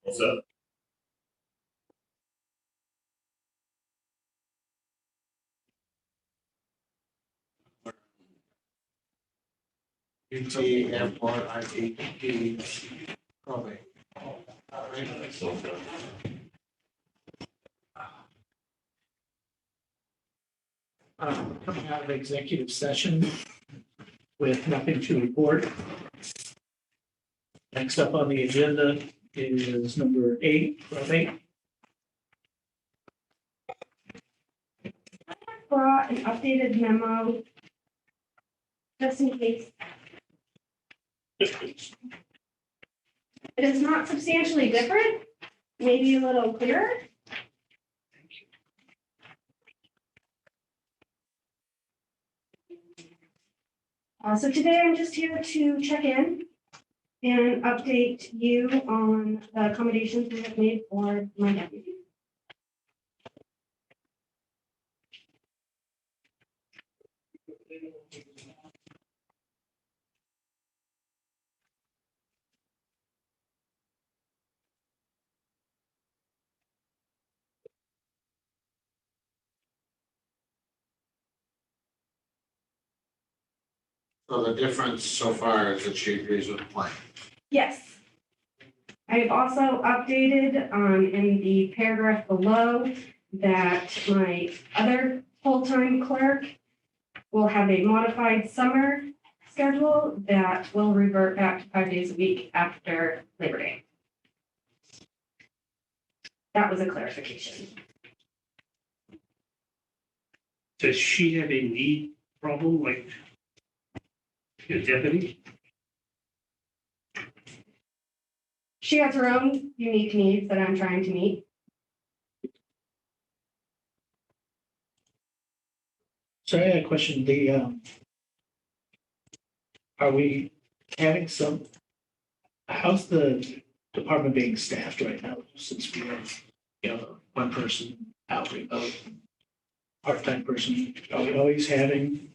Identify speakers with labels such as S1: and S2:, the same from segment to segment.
S1: What's up?
S2: UT Airport, ITP, probably.
S3: Coming out of executive session with nothing to report. Next up on the agenda is number 8, probate.
S4: Brought an updated memo just in case. It is not substantially different, maybe a little clearer. So today I'm just here to check in and update you on the accommodations we have made for my deputy.
S2: So the difference so far is that she agrees with the plan.
S4: Yes. I've also updated in the paragraph below that my other full-time clerk will have a modified summer schedule that will revert back to 5 days a week after Labor Day. That was a clarification.
S3: Does she have a need problem like a deputy?
S4: She has her own unique needs that I'm trying to meet.
S3: So I had a question, are we having how's the department being staffed right now, since we have, one person out remote, part-time person, are we always having?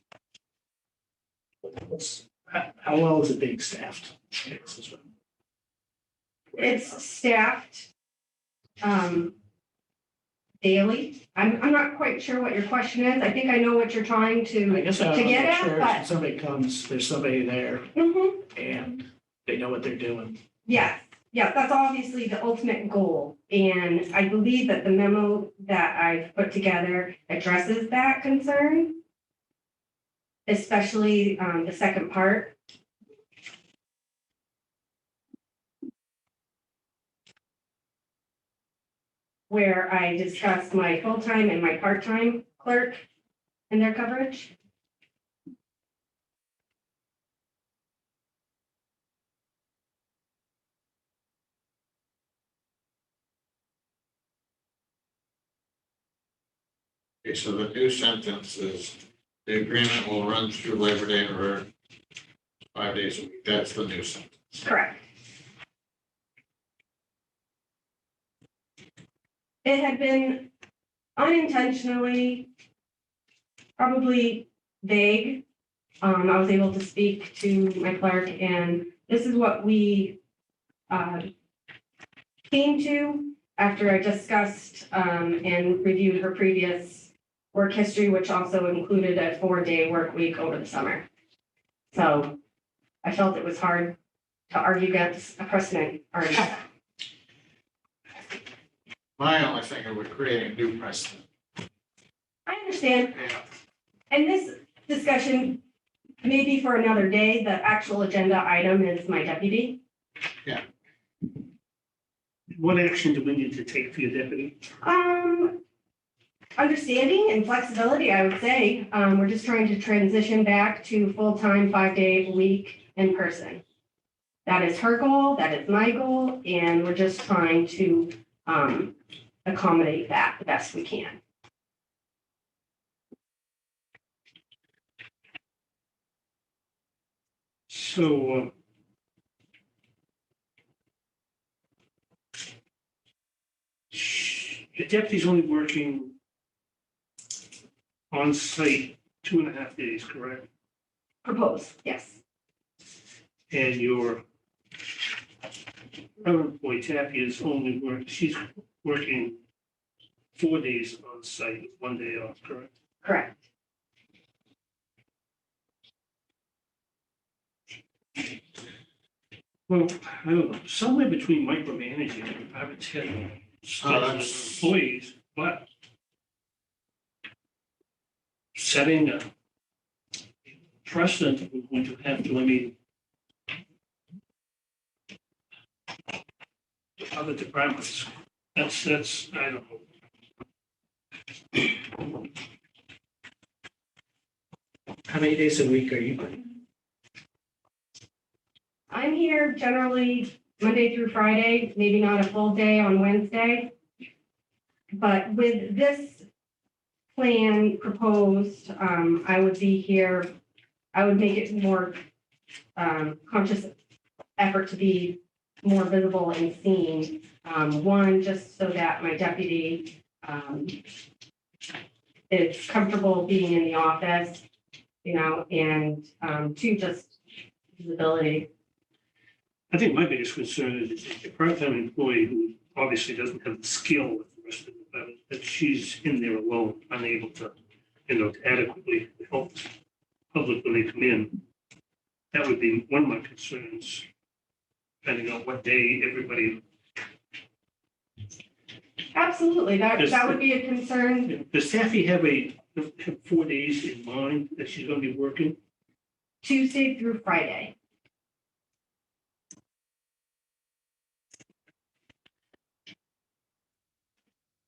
S3: How well is it being staffed?
S4: It's staffed daily. I'm not quite sure what your question is. I think I know what you're trying
S3: I
S4: to
S3: guess I want to
S4: get
S3: make
S4: at,
S3: sure
S4: but-
S3: if somebody comes, there's somebody there
S4: Mhm.
S3: and they know what they're doing.
S4: Yes, that's obviously the ultimate goal. And I believe that the memo that I've put together addresses that concern. Especially the second part. Where I discussed my full-time and my part-time clerk and their coverage.
S2: Okay, so the new sentence is, the agreement will run through Labor Day and revert 5 days a week. That's the new sentence.
S4: Correct. It had been unintentionally probably vague. I was able to speak to my clerk, and this is what we came to after I discussed and reviewed her previous work history, which also included a 4-day work week over the summer. So I felt it was hard to argue against a precedent or
S2: My only thing is we're creating a new precedent.
S4: I understand.
S2: Yeah.
S4: And this discussion may be for another day. The actual agenda item is my deputy.
S3: What action do we need to take for your deputy?
S4: Understanding and flexibility, I would say. We're just trying to transition back to full-time 5-day a week in person. That is her goal, that is my goal, and we're just trying to accommodate that the best we can.
S3: So, your deputy's only working on site 2.5 days, correct?
S4: Propose, yes.
S3: And your
S1: Our employee Taffy is she's working 4 days on site, 1 day off, correct?
S4: Correct.
S1: Well, I don't know, somewhere between micromanaging and department head
S2: that's-
S1: employees, but setting a precedent that we're going to have to, I mean, other departments, that's, I don't know.
S3: How many days a week are you?
S4: I'm here generally Monday through Friday, maybe not a full day on Wednesday. But with this plan proposed, I would be here, I would make it more conscious effort to be more visible and seen. One, just so that my deputy is comfortable being in the office, and two, just visibility.
S1: I think my biggest concern is a part-time employee who obviously doesn't have the skill with the rest of the department, that she's in there alone, unable to, adequately help the public when they come in. That would be one of my concerns, depending on what day everybody.
S4: Absolutely, that would be a concern.
S1: Does Taffy have 4 days in mind that she's going to be working?
S4: Tuesday through Friday.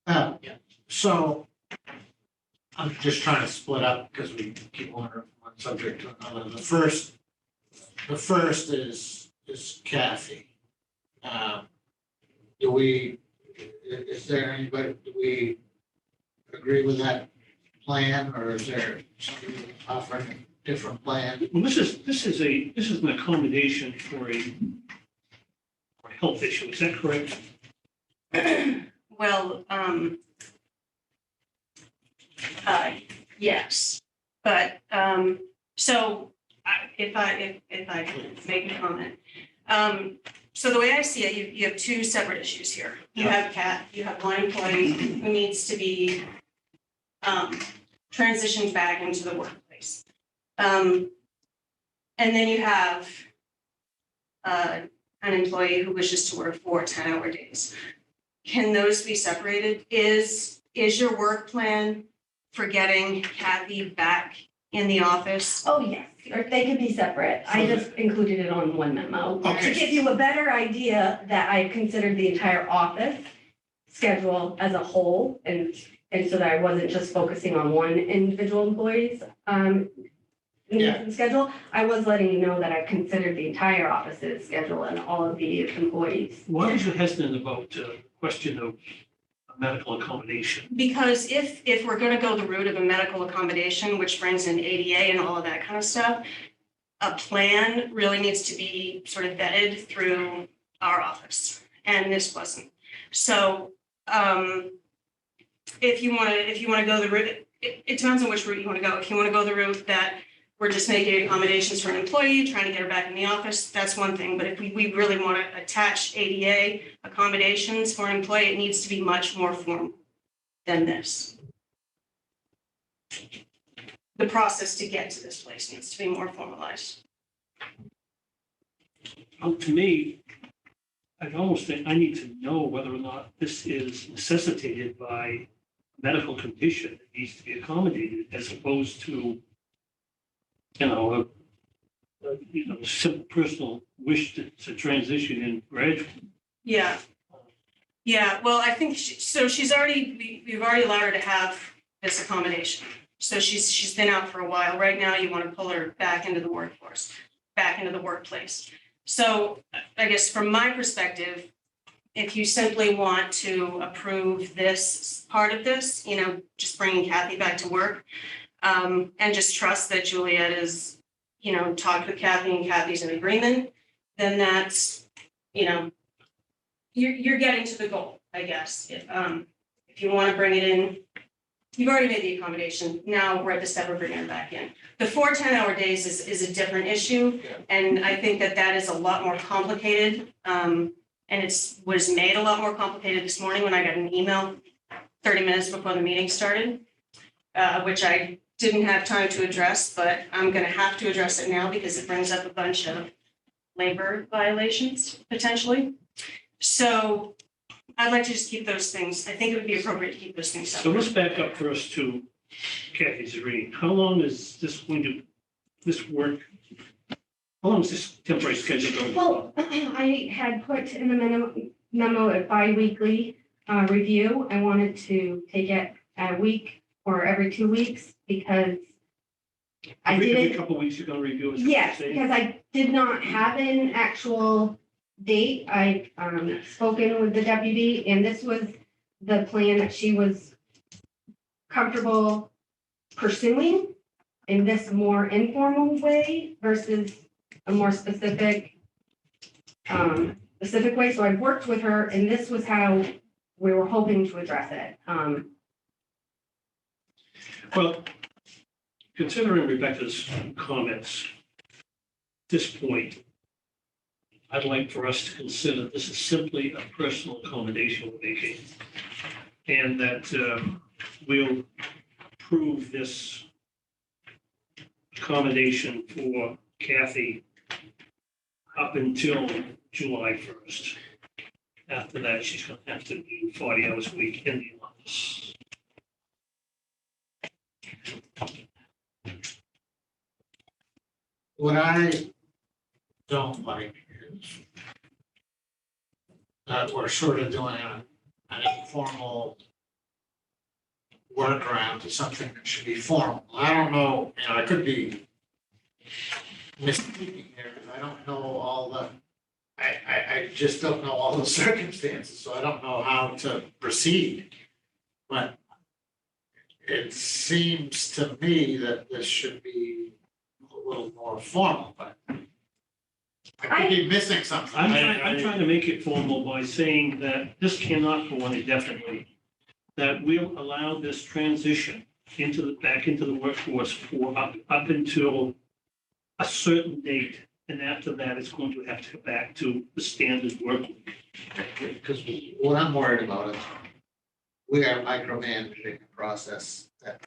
S5: Yeah, so I'm just trying to split up because we keep wandering from one subject to another. The first is Kathy. Is there anybody, do we agree with that plan, or is there somebody offering a different plan?
S1: Well, this is an accommodation for a health issue, is that correct?
S6: Well, yes, but, if I can make a comment. So the way I see it, you have two separate issues here. You have you have one employee who needs to be transitioned back into the workplace. And then you have an employee who wishes to work 4 10-hour days. Can those be separated? Is your work plan for getting Kathy back in the office?
S4: Oh, yes, or they could be separate. I just included it on one memo. To give you a better idea that I considered the entire office schedule as a whole, and so that I wasn't just focusing on one individual employee's needs and schedule. I was letting you know that I considered the entire office's schedule and all of the employees.
S1: Why was you hesitant about the question of medical accommodation?
S6: Because if we're gonna go the route of a medical accommodation, which brings in ADA and all of that kind of stuff, a plan really needs to be sort of vetted through our office, and this wasn't. So, if you wanna go the route, it depends on which route you wanna go. If you wanna go the route that we're just making accommodations for an employee, trying to get her back in the office, that's one thing. But if we really want to attach ADA accommodations for an employee, it needs to be much more formal than this. The process to get to this place needs to be more formalized.
S1: To me, I'd almost think I need to know whether or not this is necessitated by medical condition that needs to be accommodated, as opposed to, a simple personal wish to transition in gradually.
S6: Yeah. Yeah, well, I think we've already allowed her to have this accommodation. So she's been out for a while. Right now, you want to pull her back into the workforce, back into the workplace. So I guess from my perspective, if you simply want to approve this part of this, just bringing Kathy back to work, and just trust that Juliet is, talked with Kathy and Kathy's in agreement, then that's, you're getting to the goal, I guess. If you want to bring it in, you've already made the accommodation. Now we're at the step of bringing it back in. The 4 10-hour days is a different issue. And I think that is a lot more complicated. And And was made a lot more complicated this morning when I got an email 30 minutes before the meeting started, which I didn't have time to address, but I'm going to have to address it now because it brings up a bunch of labor violations potentially. So I'd like to just keep those things. I think it would be appropriate to keep those things
S1: So
S6: separate.
S1: let's back up first to Kathy's reading. How long is this going to, this work? How long is this temporary schedule going to?
S4: Well, I had put in the memo a bi-weekly review. I wanted to take it a week or every 2 weeks because I
S1: Every
S4: didn't.
S1: couple of weeks you're going to review it? is what you're
S4: Yes,
S1: saying?
S4: because I did not have an actual date. I spoken with the deputy, and this was the plan that she was comfortable pursuing in this more informal way versus a more specific way. So I worked with her, and this was how we were hoping to address it.
S1: Well, considering Rebecca's comments, at this point, I'd like for us to consider this is simply a personal accommodation we're making. And that we'll approve this accommodation for Kathy up until July 1st. After that, she's going to have to do 40 hours a week in the office.
S5: What I don't like is that we're sort of doing an informal workaround to something that should be formal. I don't know, I could be misspeaking here, because I don't know all the, I just don't know all the circumstances, so I don't know how to proceed. But it seems to me that this should be a little more formal, but I could be missing something.
S1: I'm trying to make it formal by saying that this cannot go on indefinitely. That we'll allow this transition back into the workforce for up until a certain date. And after that, it's going to have to go back to the standard work week.
S2: Because what I'm worried about is we are micromanaging a process that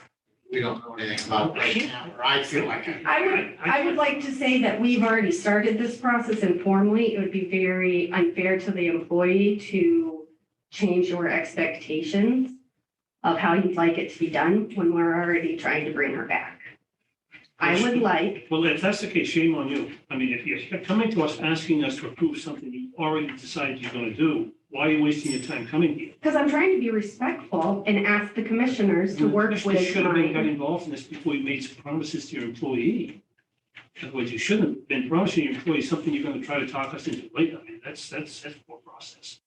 S2: we don't know anything about right now, or I feel like
S4: I would like to say that we've already started this process informally. It would be very unfair to the employee to change your expectations of how you'd like it to be done when we're already trying to bring her back. I would like,
S1: Well, if that's the case, shame on you. I mean, if you're coming to us asking us to approve something you already decided you're going to do, why are you wasting your time coming here?
S4: because I'm trying to be respectful and ask the commissioners to work
S1: You
S4: with
S1: should have got
S4: mine.
S1: involved in this before you made some promises to your employee. Otherwise, you shouldn't have been promising your employee something you're going to try to talk us into later. I mean, that's poor process.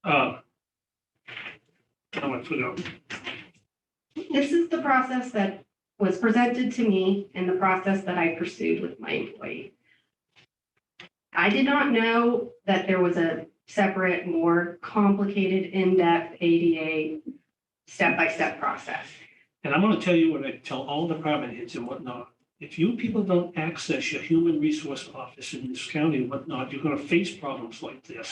S1: I want to put out.
S4: This is the process that was presented to me and the process that I pursued with my employee. I did not know that there was a separate, more complicated, in-depth ADA step-by-step process.
S1: And I'm going to tell you what I tell all department heads and whatnot. If you people don't access your human resource office in this county and whatnot, you're going to face problems like this.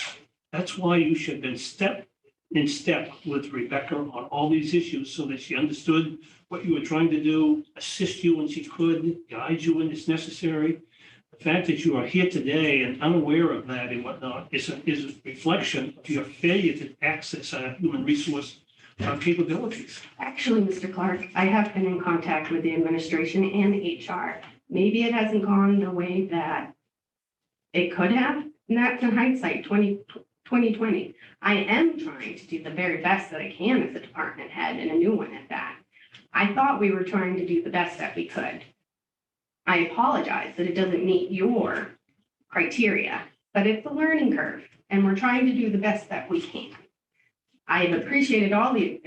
S1: That's why you should have been step in step with Rebecca on all these issues so that she understood what you were trying to do, assist you when she could, guide you when it's necessary. The fact that you are here today and unaware of that and whatnot is a reflection of your failure to access our human resource capabilities.
S4: Actually, Mr. Clark, I have been in contact with the administration and HR. Maybe it hasn't gone the way that it could have, and that's in hindsight, 2020. I am trying to do the very best that I can as a department head and a new one at that. I thought we were trying to do the best that we could. I apologize that it doesn't meet your criteria, but it's a learning curve, and we're trying to do the best that we can. I have appreciated all the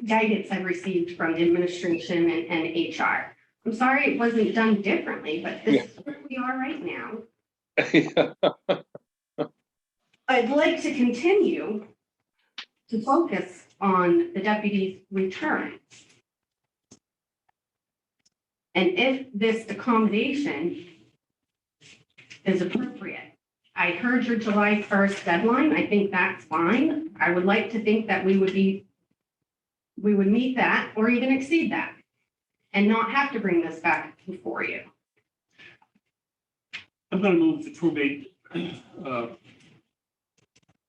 S4: guidance I've received from the administration and HR. I'm sorry it wasn't done differently, but this is where we are right now. I'd like to continue to focus on the deputy's return. And if this accommodation is appropriate, I heard your July 1st deadline. I think that's fine. I would like to think that we would meet that or even exceed that and not have to bring this back before you.
S1: I'm going to move the probate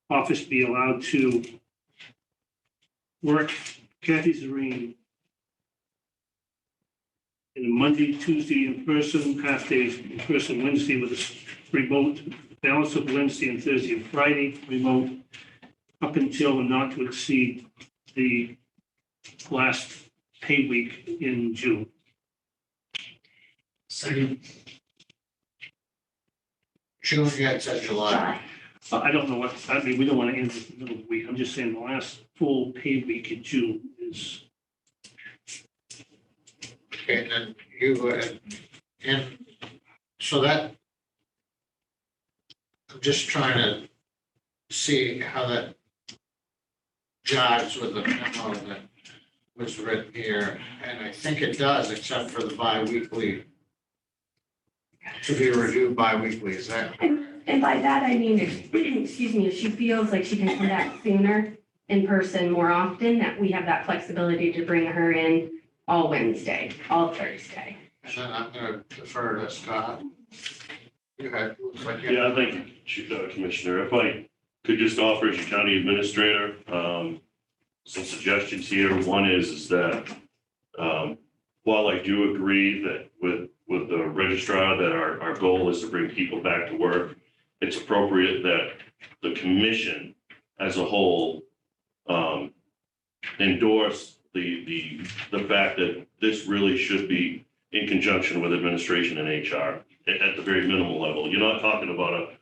S1: office be allowed to work Kathy Zareen in a Monday, Tuesday in person, half days in person, Wednesday with a remote, balance of Wednesday and Thursday and Friday remote, up until and not to exceed the last pay week in June.
S3: Second.
S2: June, yeah, it said July.
S1: I don't know what, I mean, we don't want to end it in the middle of the week. I'm just saying the last full pay week in June is,
S2: Okay, and then you, and so that, I'm just trying to see how that jives with the memo that was written here, and I think it does, except for the bi-weekly, to be reviewed bi-weekly, is that?
S4: And by that, I mean, excuse me, if she feels like she can come back sooner in person more often, that we have that flexibility to bring her in all Wednesday, all Thursday.
S2: And then I'm gonna defer to Scott. You had, looks like you.
S7: Yeah, I think, Commissioner, if I could just offer as your county administrator, some suggestions here. One is that, while I do agree that with the registrar, that our goal is to bring people back to work, it's appropriate that the commission as a whole, endorse the fact that this really should be in conjunction with administration and HR at the very minimal level. You're not talking about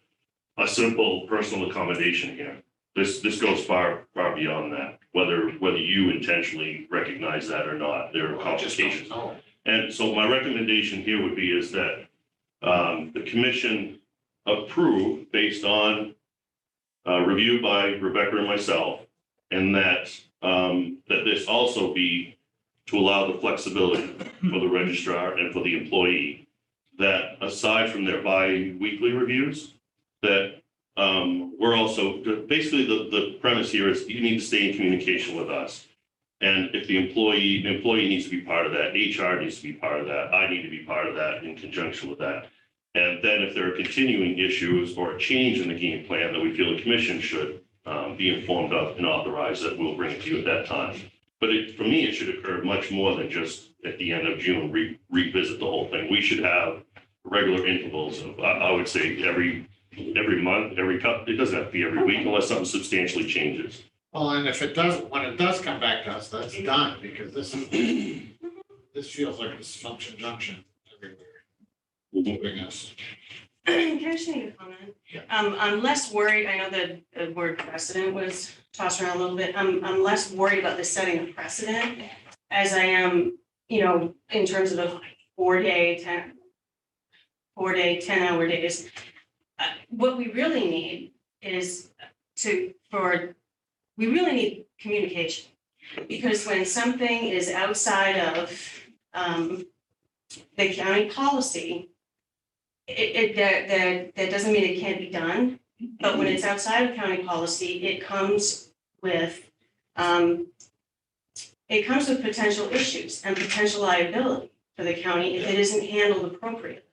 S7: a simple personal accommodation here. This goes far beyond that, whether you intentionally recognize that or not. There are complications. And so my recommendation here would be is that the commission approve based on review by Rebecca and myself, and that this also be to allow the flexibility for the registrar and for the employee, that aside from their bi-weekly reviews, that we're also, basically the premise here is you need to stay in communication with us. And if the employee needs to be part of that, HR needs to be part of that, I need to be part of that in conjunction with that. And then if there are continuing issues or a change in the game plan that we feel the commission should be informed of and authorize, that we'll bring it to you at that time. But for me, it should occur much more than just at the end of June, revisit the whole thing. We should have regular intervals of, I would say, every month, it doesn't have to be every week unless something substantially changes.
S2: Well, and if it does, when it does come back to us, that's done, because this feels like a dysfunction junction everywhere. Moving us.
S6: Can I just make a comment? I'm less worried, I know that the word precedent was tossed around a little bit. I'm less worried about the setting of precedent as I am, in terms of the 10-hour days. What we really need is we really need communication. Because when something is outside of the county policy, that doesn't mean it can't be done, but when it's outside of county policy, it comes with potential issues and potential liability for the county if it isn't handled appropriately.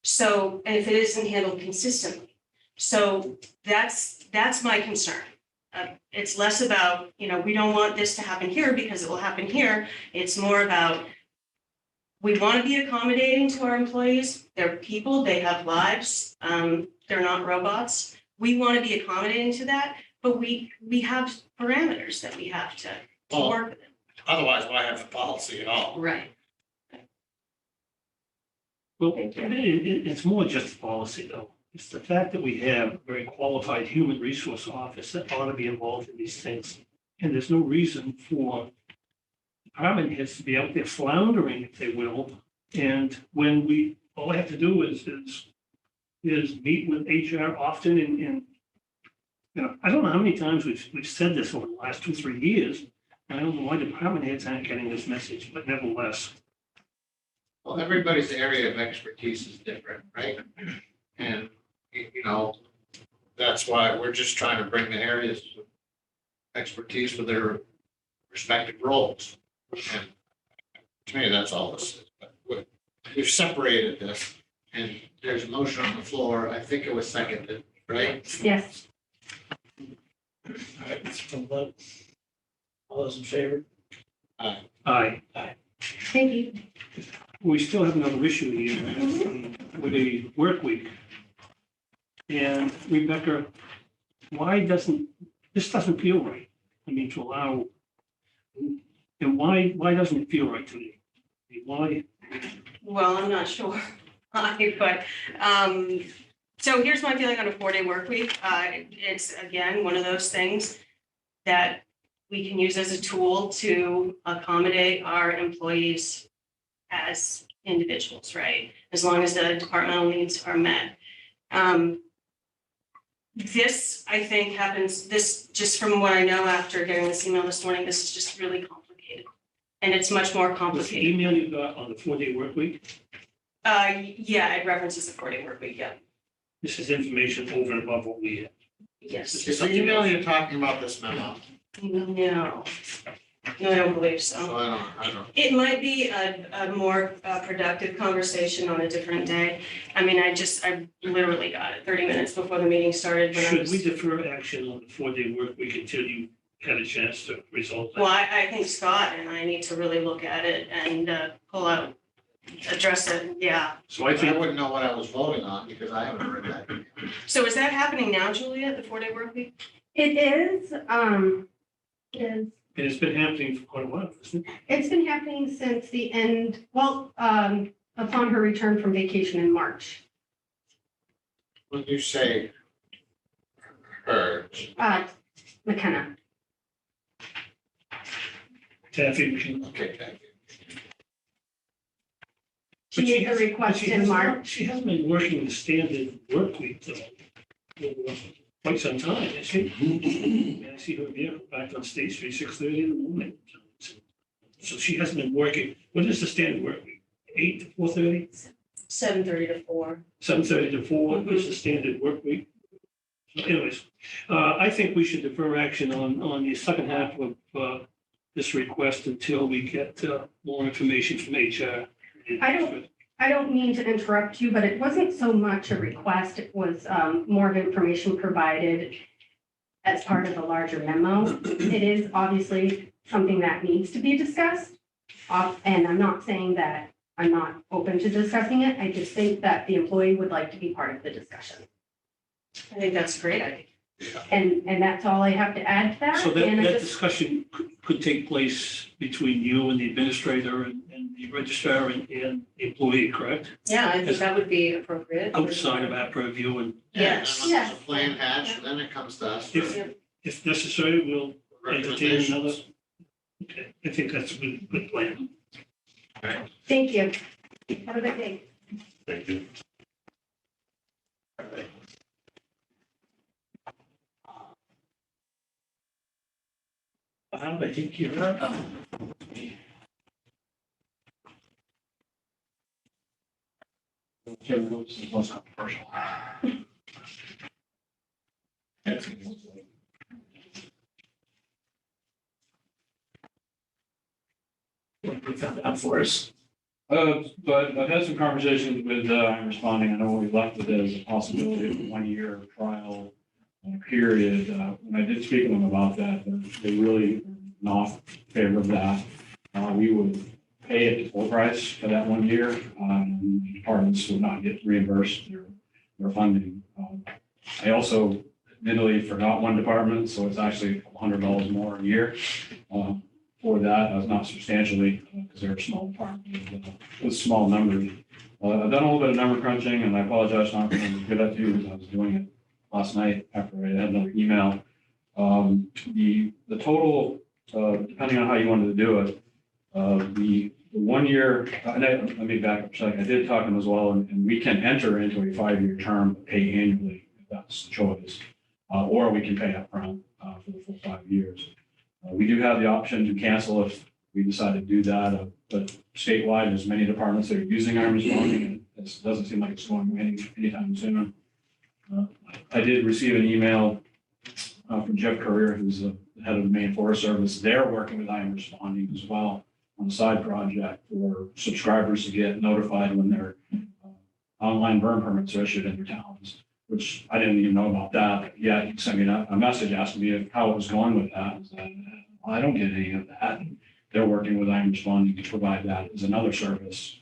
S6: So, and if it isn't handled consistently. So that's my concern. It's less about, we don't want this to happen here because it will happen here. It's more about, we want to be accommodating to our employees. They're people, they have lives. They're not robots. We want to be accommodating to that, but we have parameters that we have to work with.
S2: Otherwise, why have the policy at all?
S6: Right.
S1: well, it's more just policy though. It's the fact that we have a very qualified human resource office that ought to be involved in these things. And there's no reason for department heads to be out there floundering, if they will. And when all I have to do is meet with HR often and I don't know how many times we've said this over the last 2-3 years. I don't know why department heads aren't getting this message, but nevertheless.
S2: Well, everybody's area of expertise is different, right? And, that's why we're just trying to bring the areas of expertise for their respective roles. And to me, that's all this is. But we've separated this, and there's a motion on the floor. I think it was seconded, right?
S4: Yes.
S3: All right, let's vote. All those in favor?
S1: Aye.
S4: Thank you.
S1: We still have another issue here with a work week. And Rebecca, this doesn't feel right? I mean, to allow, and why doesn't it feel right to me? I mean, why?
S6: Well, I'm not sure why, but, so here's my feeling on a 4-day work week. It's, again, one of those things that we can use as a tool to accommodate our employees as individuals, right? As long as the departmental needs are met. This, I think, happens, this, just from what I know after getting this email this morning, this is just really complicated. And it's much more
S1: Was the
S6: complicated.
S1: email you got on the 4-day work week?
S6: Yeah, it references the 4-day work week, yeah.
S1: This is information over and above what we have.
S6: Yes.
S2: Is the email you're talking about this memo?
S6: No, I don't believe
S2: So
S6: so.
S2: I don't.
S6: It might be a more productive conversation on a different day. I mean, I literally got it 30 minutes before the meeting started. When I
S1: Should
S6: was-
S1: we defer action on the 4-day work week until you had a chance to resolve
S6: Well,
S1: that?
S6: I think Scott and I need to really look at it and address it, yeah.
S1: So I
S2: I
S1: think,
S2: wouldn't know what I was voting on because I haven't read that.
S6: So is that happening now, Julia, the 4-day work week?
S4: It is,
S1: and it's been happening for quite a while, isn't it?
S4: it's been happening since the end, well, upon her return from vacation in March.
S2: When you say her,
S4: McKenna.
S1: Taffy, we can.
S2: okay, thank you.
S4: She
S1: But
S4: made the
S1: has-
S4: request
S1: but she
S4: in
S1: has
S4: March.
S1: not- She hasn't been working the standard work week though, for quite some time, has she? And I see her vehicle back on State Street, 6:30 in the morning. So she hasn't been working, what is the standard work week? 8 to 4:30,
S6: 7:30 to 4.
S1: 7:30 to 4 is the standard work week. So anyways, I think we should defer action on the second half of this request until we get more information from HR.
S4: I don't mean to interrupt you, but it wasn't so much a request. It was more of information provided as part of the larger memo. It is obviously something that needs to be discussed. And I'm not saying that I'm not open to discussing it. I just think that the employee would like to be part of the discussion.
S6: I think that's great.
S4: And that's all I have to add to that.
S1: So that,
S4: And I
S1: that
S4: just-
S1: discussion could take place between you and the administrator and the registrar and the employee, correct?
S6: Yeah, I think that would be appropriate.
S1: Outside of our purview, and
S6: Yes.
S2: And unless it's a plan hatch, then it comes to us. for
S1: if necessary, we'll entertain another.
S2: recommendations.
S1: Okay, I think that's a good plan.
S4: Thank you. Have a good day.
S7: Thank you.
S3: I think you're up. What we found out for us.
S8: But I've had some conversations with, I'm responding, I know we left it as a possibility of a 1-year trial period. When I did speak to them about that, they really not in favor of that. We would pay it full price for that 1 year. Departments would not get reimbursed their funding. I also admittedly forgot one department, so it's actually $100 more a year. For that, not substantially, because they're a small department with small numbers. I've done a little bit of number crunching, and I apologize not being as good at you because I was doing it last night after I had another email. The total, depending on how you wanted to do it, the 1 year, let me back up a second. I did talk to them as well, and we can enter into a 5-year term, but pay annually if that's the choice, or we can pay upfront for the full 5 years. We do have the option to cancel if we decide to do that, but statewide, there's many departments that are using arm responding, and it doesn't seem like it's going anytime soon. I did receive an email from Jeff Courier, who's the head of the Maine Forest Service. They're working with I Am Responding as well on a side project for subscribers to get notified when their online burn permits are issued in their towns, which I didn't even know about that. Yeah, he sent me a message asking me how it was going with that. I said, well, I don't get any of that. And they're working with I Am Responding to provide that as another service,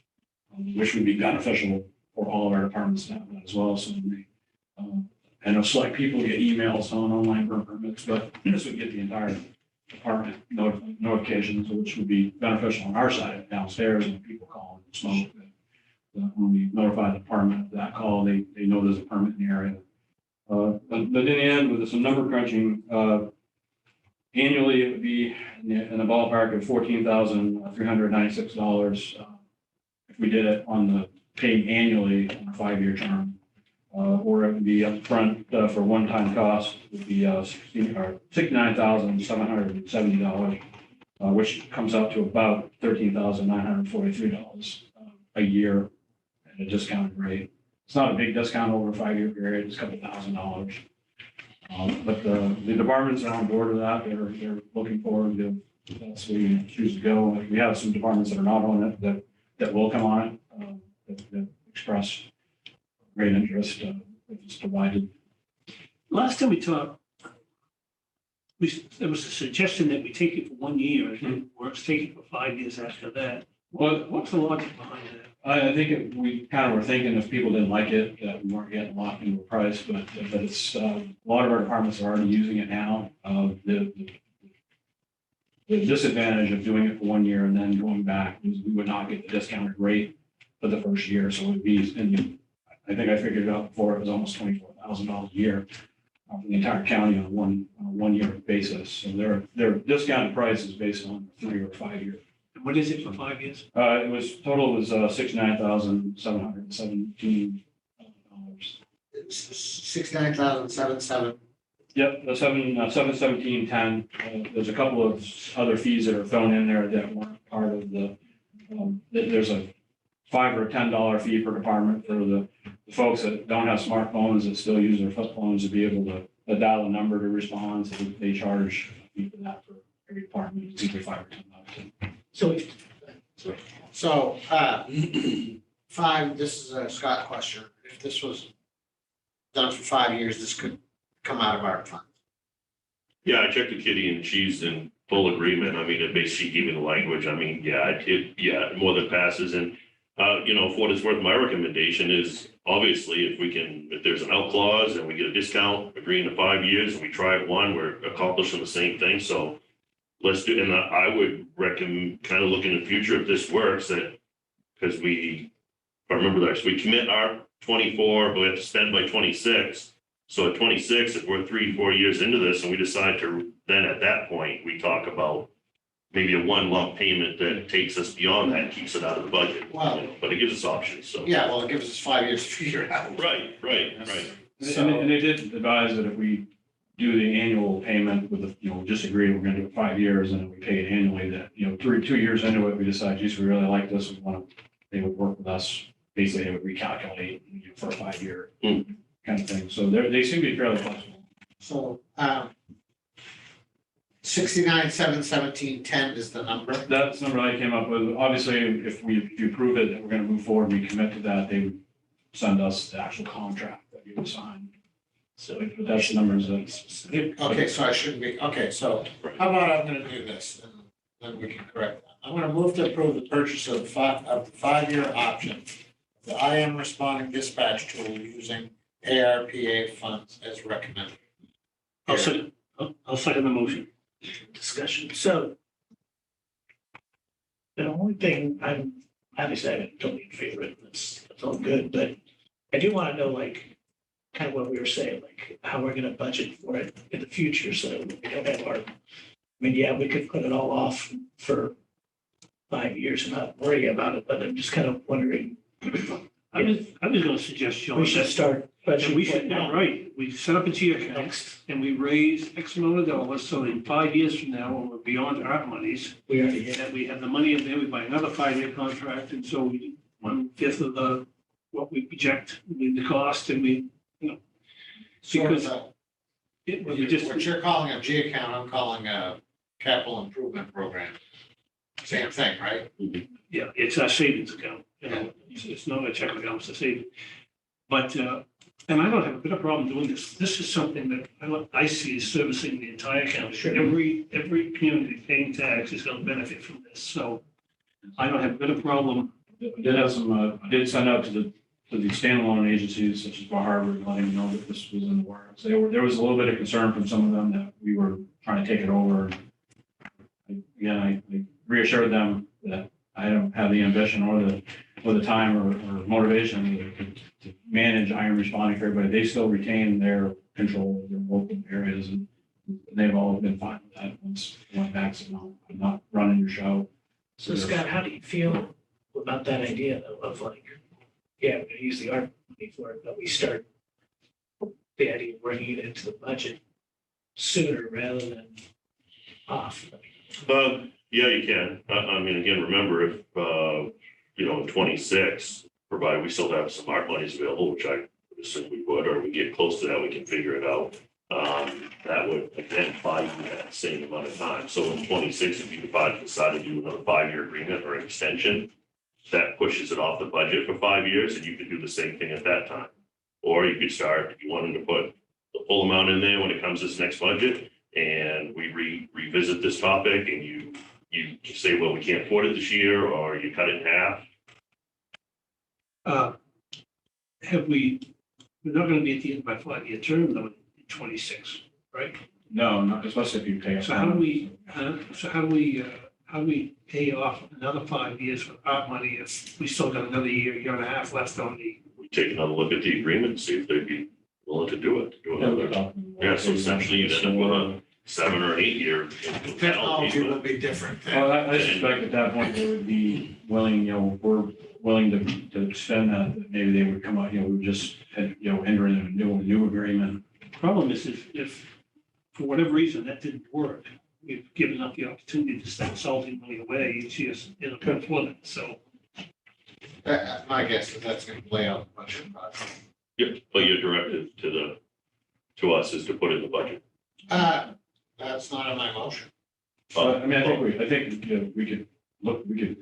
S8: which would be beneficial for all of our departments to have that as well. So they, I know select people get emails on online burn permits, but this would get the entire department notifications, which would be beneficial on our side downstairs when people call and smoke. When we notify the department of that call, they know there's a permit in the area. But in the end, with some number crunching, annually it would be in the ballpark of $14,396 if we did it on the paid annually on a 5-year term. Or it would be upfront for one-time cost would be $69,770, which comes out to about $13,943 a year at a discounted rate. It's not a big discount over a 5-year period, it's a couple $1,000. But the departments are on board with that. They're looking forward to that's where we choose to go. We have some departments that are not on it that will come on it, that express great interest if it's provided.
S1: Last time we talked, there was a suggestion that we take it for 1 year, and it works, take it for 5 years after that.
S8: Well,
S1: What's the logic behind that?
S8: I think we kind of were thinking if people didn't like it, that we weren't getting locked into a price, but it's, a lot of our departments are already using it now. The disadvantage of doing it for 1 year and then going back is we would not get the discounted rate for the first year. So it would be, and I think I figured it out before, it was almost $24,000 a year for the entire county on a one-year basis. So their discounted price is based on 3 or 5 year.
S1: What is it for 5 years?
S8: It was $69,717.
S2: $69,777.
S8: Yep, the 71710. There's a couple of other fees that are thrown in there that weren't part of the. There's a $5 or $10 fee per department for the folks that don't have smartphones that still use their flip phones to be able to dial a number to respond. So they charge a fee for that for every department. It's either $5 or $10.
S2: So, 5, this is a Scott question. If this was done for 5 years, this could come out of our funds.
S7: Yeah, I checked with Kitty and she's in full agreement. I mean, it basically gave me the language. I mean, yeah, more than passes. And, for what it's worth, my recommendation is obviously if there's an out clause and we get a discount agreeing to 5 years and we try it 1, we're accomplishing the same thing. So let's do, and I would recommend kind of look in the future if this works that, because if I remember that, we commit our 24, but we have to spend by 26. So at 26, if we're 3-4 years into this and we decide to, then at that point, we talk about maybe a 1 lump payment that takes us beyond that, keeps it out of the budget.
S2: Wow.
S7: But it gives us options, so.
S2: Yeah, well, it gives us 5 years to figure it out.
S7: Right.
S8: And they did advise that if we do the annual payment with just agree we're going to do it 5 years and then we pay it annually, that, 2 years into it, we decide, geez, we really like this, they would work with us. Basically, they would recalculate for a 5-year kind of thing. So they seem to be fairly flexible.
S2: So, 69,717.10 is the number.
S8: That's the number I came up with. Obviously, if you prove it, that we're going to move forward, we commit to that, they would send us the actual contract that you would sign. So that's the numbers that.
S2: Okay, so I shouldn't be, okay, so how about I'm gonna do this and then we can correct that. I'm gonna move to approve the purchase of the 5-year option. The I Am Responding dispatch tool using ARPA funds as recommended.
S1: I'll second the motion.
S3: Discussion. So the only thing obviously I'm totally in favor of this. That's all good, but I do want to know, kind of what we were saying, how we're going to budget for it in the future, so we don't have we could put it all off for 5 years and not worry about it, but I'm just kind of wondering.
S1: I was going to suggest, John,
S3: We should start budgeting.
S1: we should, right, we set up a G account and we raise X amount of dollars, so in 5 years from now, when we're beyond our monies,
S3: We already hit.
S1: that we have the money in there, we buy another 5-year contract, and so we 1/5 of what we project, the cost, and
S2: sort of
S1: Because
S2: a,
S1: we just,
S2: what you're calling a G account, I'm calling a capital improvement program. Same thing, right?
S1: yeah, it's our savings account, you know, it's not a checking account, it's a savings. But, and I don't have a bit of problem doing this. This is something that I see as servicing the entire county.
S3: Sure.
S1: Every community paying tax is going to benefit from this. So I don't have a bit of problem.
S8: I did have some, I did send out to the standalone agencies such as Bar Harbor, letting them know that this was in the works. There was a little bit of concern from some of them that we were trying to take it over. Again, I reassured them that I don't have the ambition or the time or motivation to manage iron responding for everybody. They still retain their control of their local areas, and they've all been fine with that. Once I went back, said, no, I'm not running your show.
S3: So Scott, how do you feel about that idea though, of like, yeah, we're gonna use the ARP money for it, but we start the idea of bringing it into the budget sooner rather than off?
S7: Yeah, you can. I mean, again, remember if, in 26, provided we still have some ARP monies available, which I would assume we would, or we get close to that, we can figure it out. That would again buy you that same amount of time. So in 26, if you decide to do another 5-year agreement or an extension, that pushes it off the budget for 5 years, and you could do the same thing at that time. Or you could start, if you wanted to put the full amount in there when it comes to this next budget, and we revisit this topic, and you say, well, we can't afford it this year, or you cut it in half.
S1: We're not going to be at the end of my 5-year term though in 26, right?
S8: No, not especially if you pay.
S1: So how do we pay off another 5 years with ARP money if we still got another year and a half left on the?
S7: We take another look at the agreement and see if they'd be willing to do it. Yeah, so essentially you'd end up with a 7 or 8 year.
S2: Technology will be different then.
S8: Well, I suspect at that point they would be willing, we're willing to spend that, maybe they would come out, we would just, enter in a new agreement.
S1: Problem is if for whatever reason that didn't work, we've given up the opportunity to start salting money away each year in a conformity. So
S2: My guess is that's going to play out the budget process.
S7: Yep, but your directive to us is to put in the budget.
S2: That's not in my motion.
S8: I mean, I think we could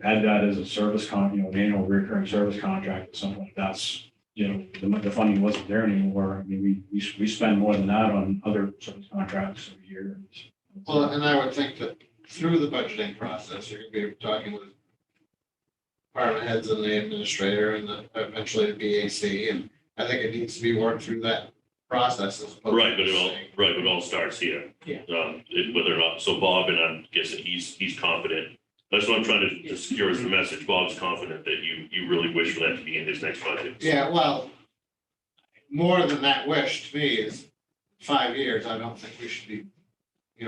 S8: add that as a service annual recurring service contract at some point. That's, the funding wasn't there anymore. I mean, we spend more than that on other service contracts every year.
S2: Well, and I would think that through the budgeting process, you're going to be talking with department heads and the administrator and eventually the BAC, and I think it needs to be worked through that process. As opposed
S7: Right,
S2: to
S7: but
S2: saying-
S7: it all starts here.
S3: Yeah.
S7: Whether or not, so Bob, and I'm guessing he's confident. That's what I'm trying to secure is the message. Bob's confident that you really wish for that to be in his next budget.
S2: Yeah, well, more than that wish to me is 5 years. I don't think we should be,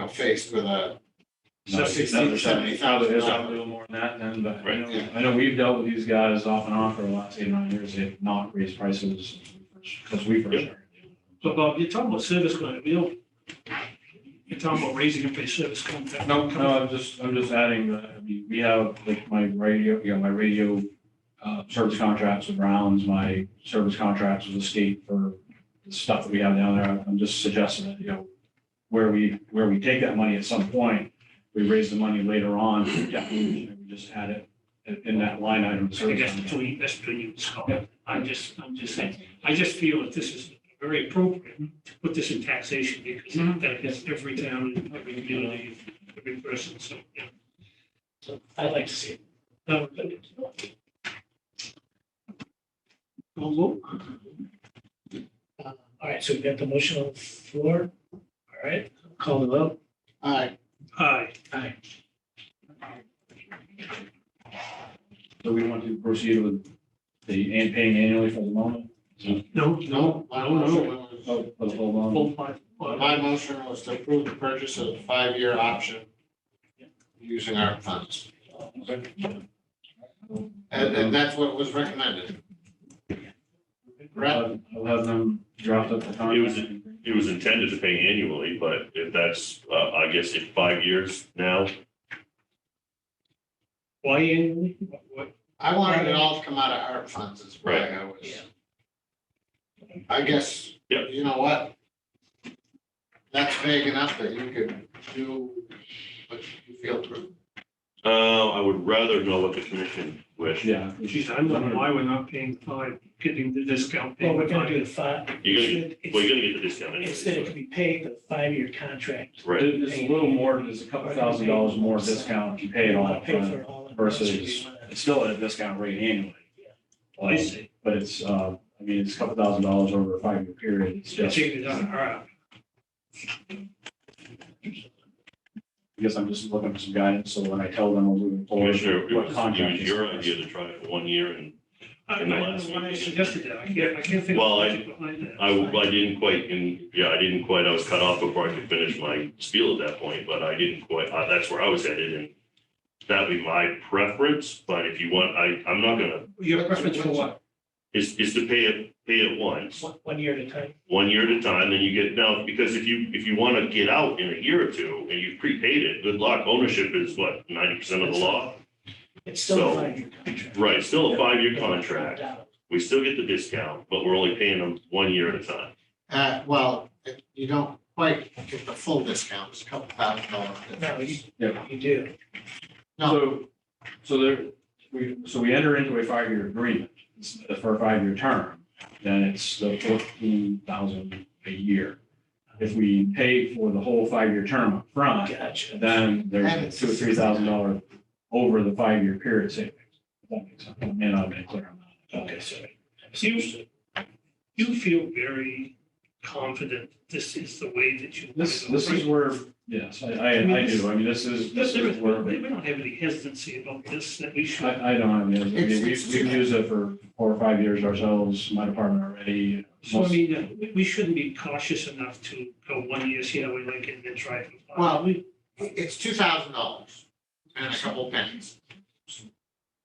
S2: faced with a $60,000,
S8: Probably is a
S2: $70,000.
S8: little more than that then, but
S7: Right.
S8: I know we've dealt with these guys off and on for the last 8 or 9 years. They've not raised prices because we first started.
S1: but Bob, you're talking about service contract. You're talking about raising and pay service contract.
S8: No, I'm just adding that, we have like my radio, service contracts with Browns, my service contracts with the state for the stuff that we have down there. I'm just suggesting that, where we take that money at some point, we raise the money later on, we just add it in that line item.
S1: I think that's between you and Scott. I'm just saying, I just feel that this is very appropriate to put this in taxation because that hits every town, and every community, every person, so, yeah.
S3: So I'd like to see it.
S1: We'll vote.
S3: All right, so we've got the motion on the floor. All right, call the vote.
S2: All right,
S1: Aye.
S3: Aye.
S8: So we want to proceed with paying annually for the moment?
S1: No,
S2: my motion was,
S8: Oh, for the whole loan?
S1: Full five.
S2: my motion was to approve the purchase of a 5-year option using our funds.
S8: Okay.
S2: And that's what was recommended. Correct?
S8: I'll have them draft up the contract.
S7: It was intended to pay annually, but if that's, I guess in 5 years now,
S1: Why annually? What?
S2: I wanted it all to come out of ARP funds is why I was. I guess,
S7: Yep.
S2: you know what? that's vague enough that you could do what you feel prudent.
S7: I would rather know what the commission wish.
S8: Yeah.
S1: Geez, I don't know why we're not paying 5, getting the discount.
S3: Well,
S1: paying
S3: we're
S1: the
S3: gonna
S1: 5.
S3: do the 5.
S7: You're gonna
S3: It's-
S7: Well, you're gonna get the discount
S3: Instead, it
S7: anyway.
S3: can be paid the 5-year contract.
S7: Right.
S8: There's a little more, there's a couple $1,000s more discount if you pay it all
S3: Pay for
S8: upfront
S3: it all in once, or
S8: versus,
S3: you wanna-
S8: it's still at a discount rate annually.
S1: I see.
S8: But it's, I mean, it's a couple $1,000s over a 5-year period. It's
S1: Just
S8: just,
S1: take it on, all right.
S8: I guess I'm just looking for some guidance, so when I tell them we're moving forward,
S7: Commissioner, it
S8: what
S7: was
S8: contract is.
S7: your idea to try it for 1 year, and
S1: I
S7: In the
S1: don't
S7: last
S1: know why I
S7: meeting.
S1: suggested that. I can't think
S7: Well,
S1: of the logic behind that.
S7: I didn't quite, I was cut off before I could finish my spiel at that point, but I didn't quite, that's where I was headed, and that'd be my preference, but if you want, I'm not gonna,
S1: Your preference for what?
S7: is to pay it once,
S3: 1 year at a time.
S7: 1 year at a time, then you get, now, because if you want to get out in a year or two and you've prepaid it, good luck, ownership is what, 90% of the law?
S3: It's still
S7: So-
S3: a 5-year contract.
S7: Right, still a 5-year
S3: Yeah.
S7: contract, we still get the discount, but we're only paying them 1 year at a time.
S2: Well, you don't quite get the full discount, it's a couple $1,000.
S3: No,
S8: Yeah.
S3: you do.
S2: No.
S8: So we enter into a 5-year agreement for a 5-year term, then it's the 14,000 a year. If we pay for the whole 5-year term up front,
S3: Gotcha.
S8: then there's
S2: And
S8: a
S2: it's-
S8: $2,000 or $3,000 over the 5-year period savings. If that makes sense. I may not have been clear on that.
S3: Okay, sorry.
S1: You feel very confident this is the way that you.
S8: This is where, yes, I do. I mean, this is where.
S1: We don't have any hesitancy about this, that we should.
S8: I don't have, I mean, we've used it for 4 or 5 years ourselves, my department already.
S1: So I mean, we shouldn't be cautious enough to go 1 year, see how we like it, and then try it. for 5.
S2: Well, it's $2,000 and a couple pennies.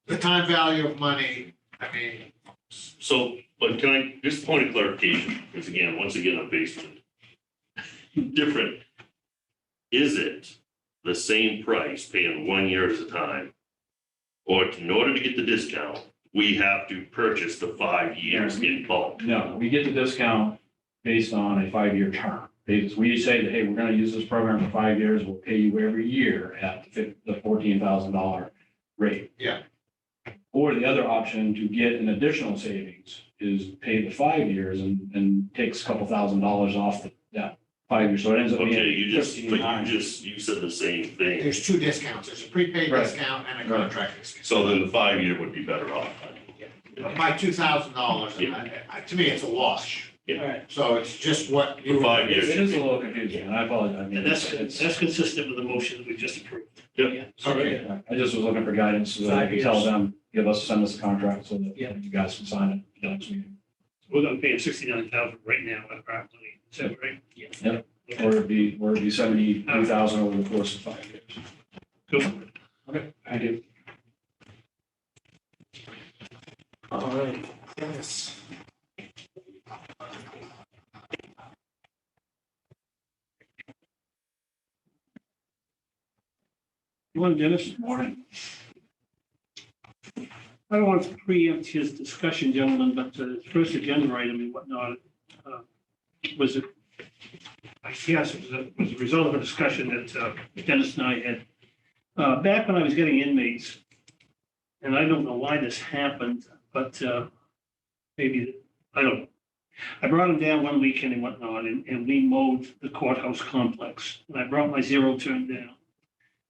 S2: The time value of money, I mean,
S7: So, but can I, just point of clarification, because again, once again, I'm based on different. Is it the same price paying 1 year at a time? Or in order to get the discount, we have to purchase the 5 years in bulk?
S8: No, we get the discount based on a 5-year term. Because we say that, hey, we're gonna use this program for 5 years, we'll pay you every year at the $14,000 rate.
S2: Yeah.
S8: Or the other option to get an additional savings is pay the 5 years and takes a couple $1,000s off that 5 years, so it ends up being
S7: Okay, you
S8: $15,900.
S7: said the same thing.
S2: there's two discounts, there's a prepaid
S8: Right.
S2: discount and a contract discount.
S7: So then the 5 year would be better off.
S2: By $2,000, to me, it's a wash.
S3: All right.
S2: So it's just what
S7: For
S2: you.
S7: 5 years.
S8: It is a little confusing, and I apologize. I mean,
S1: And that's
S8: it's-
S1: consistent with the motion that we just approved.
S2: Okay.
S8: I just was looking for guidance so that I could tell them, send us a contract so that
S3: Yeah.
S8: you guys can sign it at the next meeting.
S1: We're gonna pay him 69,000 right now at our money. Is that right?
S3: Yeah.
S1: Okay.
S8: Or it'd be 72,000 over the course of 5 years.
S1: Go for it.
S8: Okay, thank you.
S3: All right. Yes.
S1: Morning, Dennis. Morning. I don't want to preempt his discussion, gentlemen, but the first agenda item and whatnot was a, I guess it was a result of a discussion that Dennis and I had back when I was getting inmates. And I don't know why this happened, but maybe, I don't know. I brought them down one weekend and whatnot, and we mowed the courthouse complex. And I brought my zero turn down.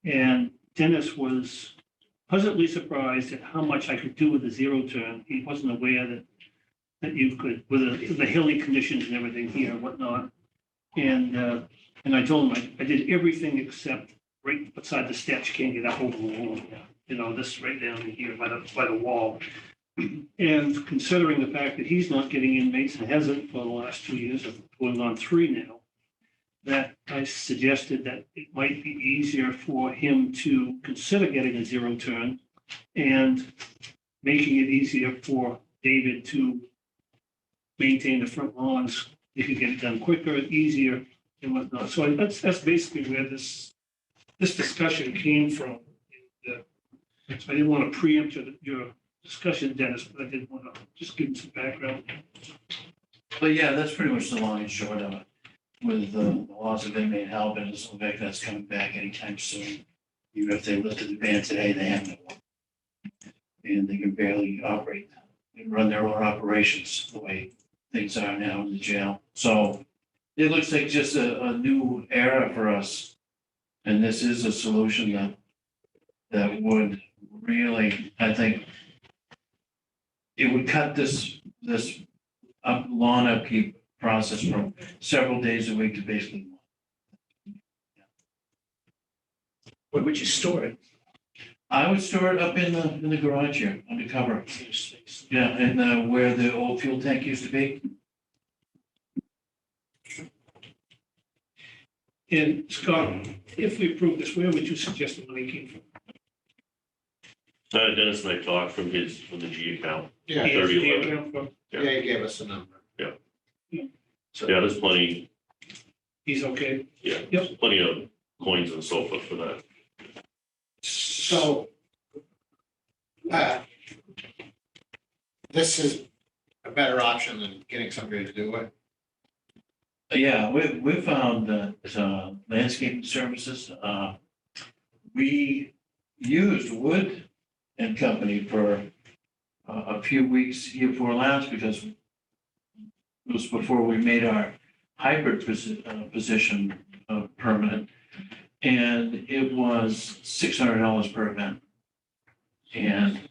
S1: And Dennis was pleasantly surprised at how much I could do with the zero turn. He wasn't aware that you could, with the hilly conditions and everything here and whatnot. And I told him I did everything except right beside the steps, you can't get up over the wall. You know, this right down here by the wall. And considering the fact that he's not getting inmates and hasn't for the last 2 years, of going on 3 now, that I suggested that it might be easier for him to consider getting a zero turn and making it easier for David to maintain the front lawns. He could get it done quicker, easier, and whatnot. So that's basically where this discussion came from. And, so I didn't want to preempt your discussion, Dennis, but I did want to just give him some background.
S9: But yeah, that's pretty much the long and short of it.
S3: with the loss of inmate help, and it doesn't look like that's coming back anytime soon. Even if they lifted the ban today, they have no one. And they can barely operate and run their own operations the way things are now in the jail. So it looks like just a new era for us. And this is a solution that would really, I think, it would cut this lawn upkeep process from several days a week to basically one.
S1: Where would you store it?
S3: I would store it up in the garage here, undercover. Yeah, and where the old fuel tank used to be.
S1: And Scott, if we approve this, where would you suggest the money came from?
S7: Dennis and I talked from the G account.
S2: Yeah,
S1: He has the
S7: 3011.
S1: account from-
S2: yeah, he gave us a number.
S1: So
S7: Yeah, there's plenty,
S1: he's okay.
S7: yeah,
S1: Yep.
S7: there's plenty of coins and so forth for that.
S2: So, this is a better option than getting somebody to do it.
S3: Yeah, we found that landscaping services, we used Wood and Company for a few weeks here before last because it was before we made our hybrid position permanent. And it was $600 per event. And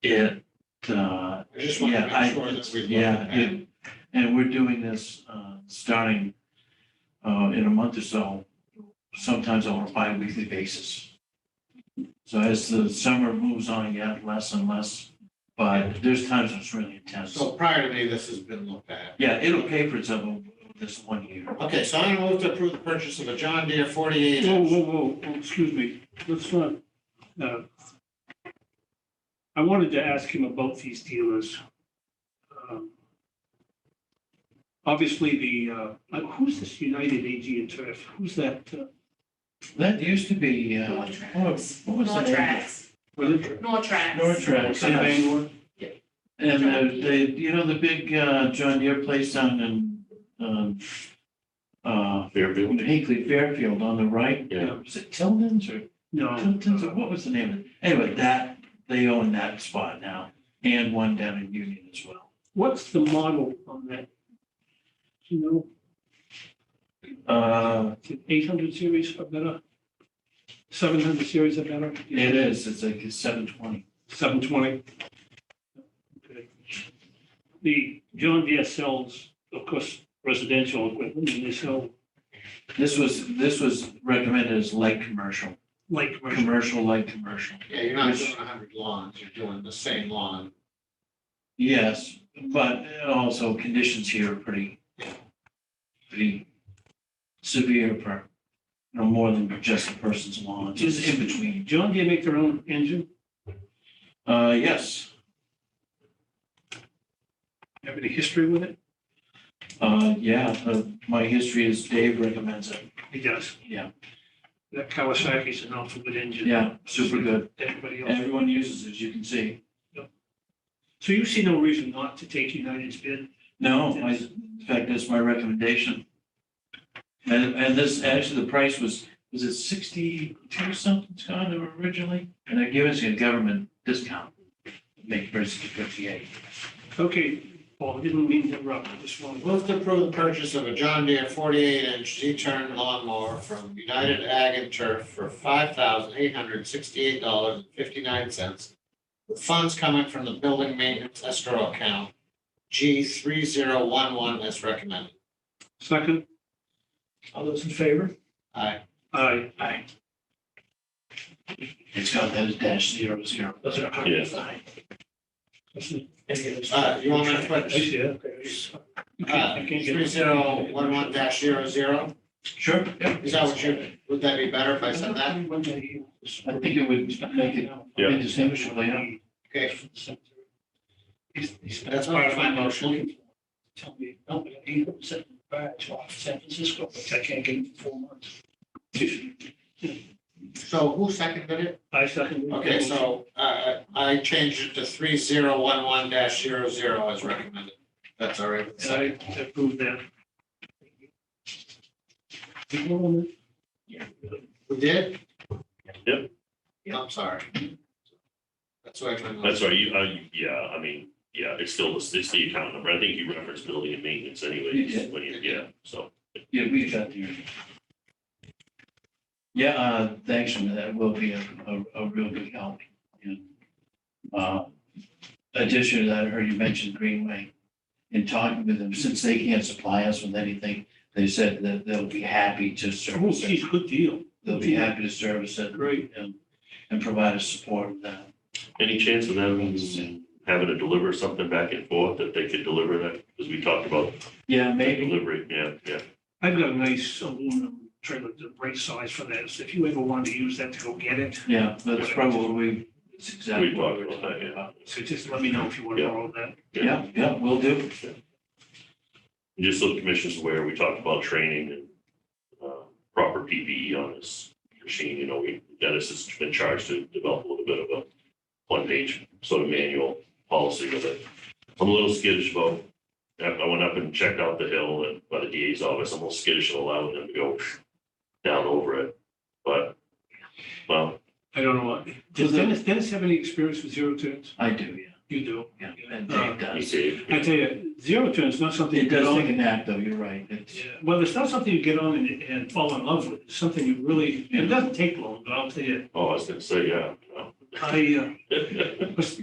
S3: it,
S2: I just want to
S3: yeah,
S2: make sure that we look
S3: yeah,
S2: at that.
S3: and we're doing this starting in a month or so, sometimes on a bi-weekly basis. So as the summer moves on, yeah, less and less, but there's times when it's really intense.
S2: So prior to me, this has been looked at.
S3: Yeah, it'll pay for itself over this 1 year.
S2: Okay, so I'm going to move to approve the purchase of a John Deere 48
S1: Whoa,
S2: inch.
S1: whoa, excuse me, let's not, I wanted to ask him about these dealers. Obviously, who's this United AG and Turf? Who's that?
S3: That used to be, what was the name?
S6: Nortrax.
S1: Was it
S6: Nortrax.
S3: Nortrax,
S1: Son of
S3: yes.
S1: Bangor?
S3: And the big John Deere place down in
S7: Fairfield.
S3: Hinckley Fairfield on the right.
S7: Yeah.
S3: Was it Tillman's or
S1: No.
S3: Tilton's, or what was the name of it? Anyway, they own that spot now, and one down in Union as well.
S1: What's the model on that? You know, 800 series or better? 700 series or better?
S3: It is, it's like a 720.
S1: 720. Okay. The John Deere sells, of course, residential equipment, and they sell
S3: This was recommended as light commercial,
S1: light commercial.
S3: light commercial.
S2: Yeah, you're not doing 100 lawns, you're doing the same lawn.
S3: Yes, but also conditions here are pretty severe for, more than just a person's lawn, just in between.
S1: John Deere make their own engine?
S3: Yes,
S1: Have any history with it?
S3: yeah, my history is Dave recommends it.
S1: He does.
S3: Yeah.
S1: That Kawasaki's an awful good engine.
S3: Yeah, super good.
S1: Everybody else.
S3: Everyone uses it, as you can see.
S1: So you see no reason not to take United's bid?
S3: No, in fact, that's my recommendation. And this, actually, the price was it 62 something, Scott, originally? And they're giving us a government discount, make it 58.
S1: Okay, Paul, I didn't mean to interrupt. I just wanted.
S2: Move to approve the purchase of a John Deere 48 inch Z-turn lawnmower from United Ag and Turf for $5,868.59. With funds coming from the building maintenance escrow account, G3011 as recommended.
S1: Second?
S3: All those in favor?
S2: Aye.
S1: Aye.
S3: Aye. It's got that as -00. Those are
S7: Yes.
S3: aye.
S2: You want me to put,
S1: I see, okay. You can't- you can't get-
S2: 3011-00?
S3: Sure, yeah.
S2: Is that what you, would that be better if I said that?
S3: I think it would make it
S7: Yeah.
S3: indistinguishable, yeah.
S2: Okay, that's part of my motion.
S1: Tell me, no, I got 8% back to San Francisco, but I can't get it for 4 months.
S2: So who seconded it?
S1: I second.
S2: Okay, so I changed it to 3011-00 as recommended. That's all right.
S1: And I approve that.
S2: We did?
S7: Yep.
S2: I'm sorry. That's why.
S7: That's right, yeah, I mean, yeah, it's still, it's the account number. I think you referenced building and maintenance anyways,
S8: Yeah.
S7: when you, yeah, so.
S8: Yeah, we got there. Yeah, thanks, and that will be a real big help. And, addition to that, I heard you mention Greenway. In talking with them, since they can't supply us with anything, they said that they'll be happy to
S1: Oh,
S8: service
S1: geez,
S8: it.
S1: good deal.
S8: They'll be happy to service it.
S1: Great.
S8: And provide us support with that.
S7: Any chance of them having to deliver something back and forth, that they could deliver that, because we talked about
S8: Yeah,
S7: the
S8: maybe.
S7: delivery, yeah.
S1: I've got a nice aluminum trailer, the right size for that. So if you ever wanted to use that to go get it,
S8: Yeah, that's probably, it's exactly
S7: We
S8: what we
S7: talked
S8: were
S7: about that,
S8: talking
S7: yeah.
S8: about.
S1: so just let me know if you want to
S7: Yeah.
S1: borrow that.
S8: Yeah, we'll do.
S7: Just so the commission's aware, we talked about training and proper PPE on this machine, you know, Dennis has been charged to develop a little bit of a one-page sort of manual policy with it. I'm a little skittish about, I went up and checked out the hill and by the DA's office, I'm a little skittish of allowing them to go down over it. But, well,
S1: I don't know what, does Dennis have any experience with zero turns?
S8: I do, yeah.
S1: You do.
S8: Yeah, and Dave
S7: he
S8: does.
S7: saved.
S1: I tell you, zero turns is not something you
S8: It
S1: get
S8: does take
S1: on.
S8: a nap, though, you're right. It's,
S1: Yeah, well, it's not something you get on and fall in love with. It's something you really, and it doesn't take long, but I'll tell you,
S7: Oh, I was gonna say, yeah.
S1: I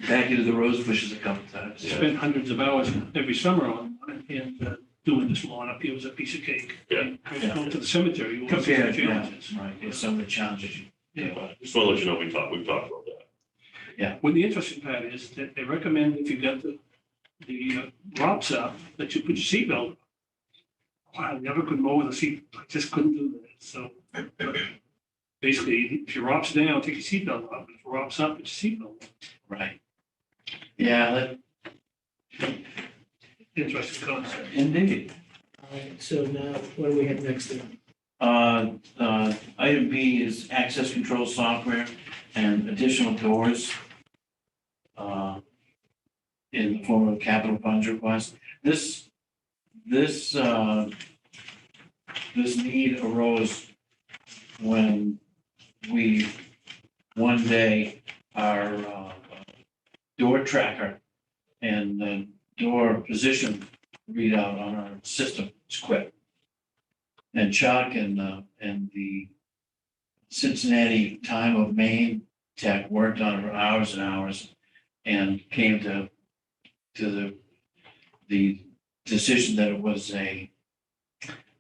S8: back into the rose bushes a couple times.
S7: Yeah.
S1: spent hundreds of hours every summer on and doing this lawn up here was a piece of cake.
S7: Yeah.
S1: Go to the cemetery, you want to see the
S8: Compared, yeah,
S1: challenges.
S8: right, yeah, some of the challenges you deal with.
S7: Just want to let you know, we've talked about that.
S1: Well, the interesting part is that they recommend if you got the ROPS up, that you put your seatbelt. I never could mow with a seat, I just couldn't do that, so. Basically, if your ROPS down, take your seatbelt off, if your ROPS up, put your seatbelt on.
S8: Right. Yeah,
S1: Interesting concept.
S8: indeed.
S3: All right, so now what do we have next then?
S8: Item B is access control software and additional doors in the form of capital funds request. This need arose when one day, our door tracker and the door position readout on our system is quit. And Chuck and the Cincinnati Time of Maine tech worked on it for hours and hours and came to the decision that it was a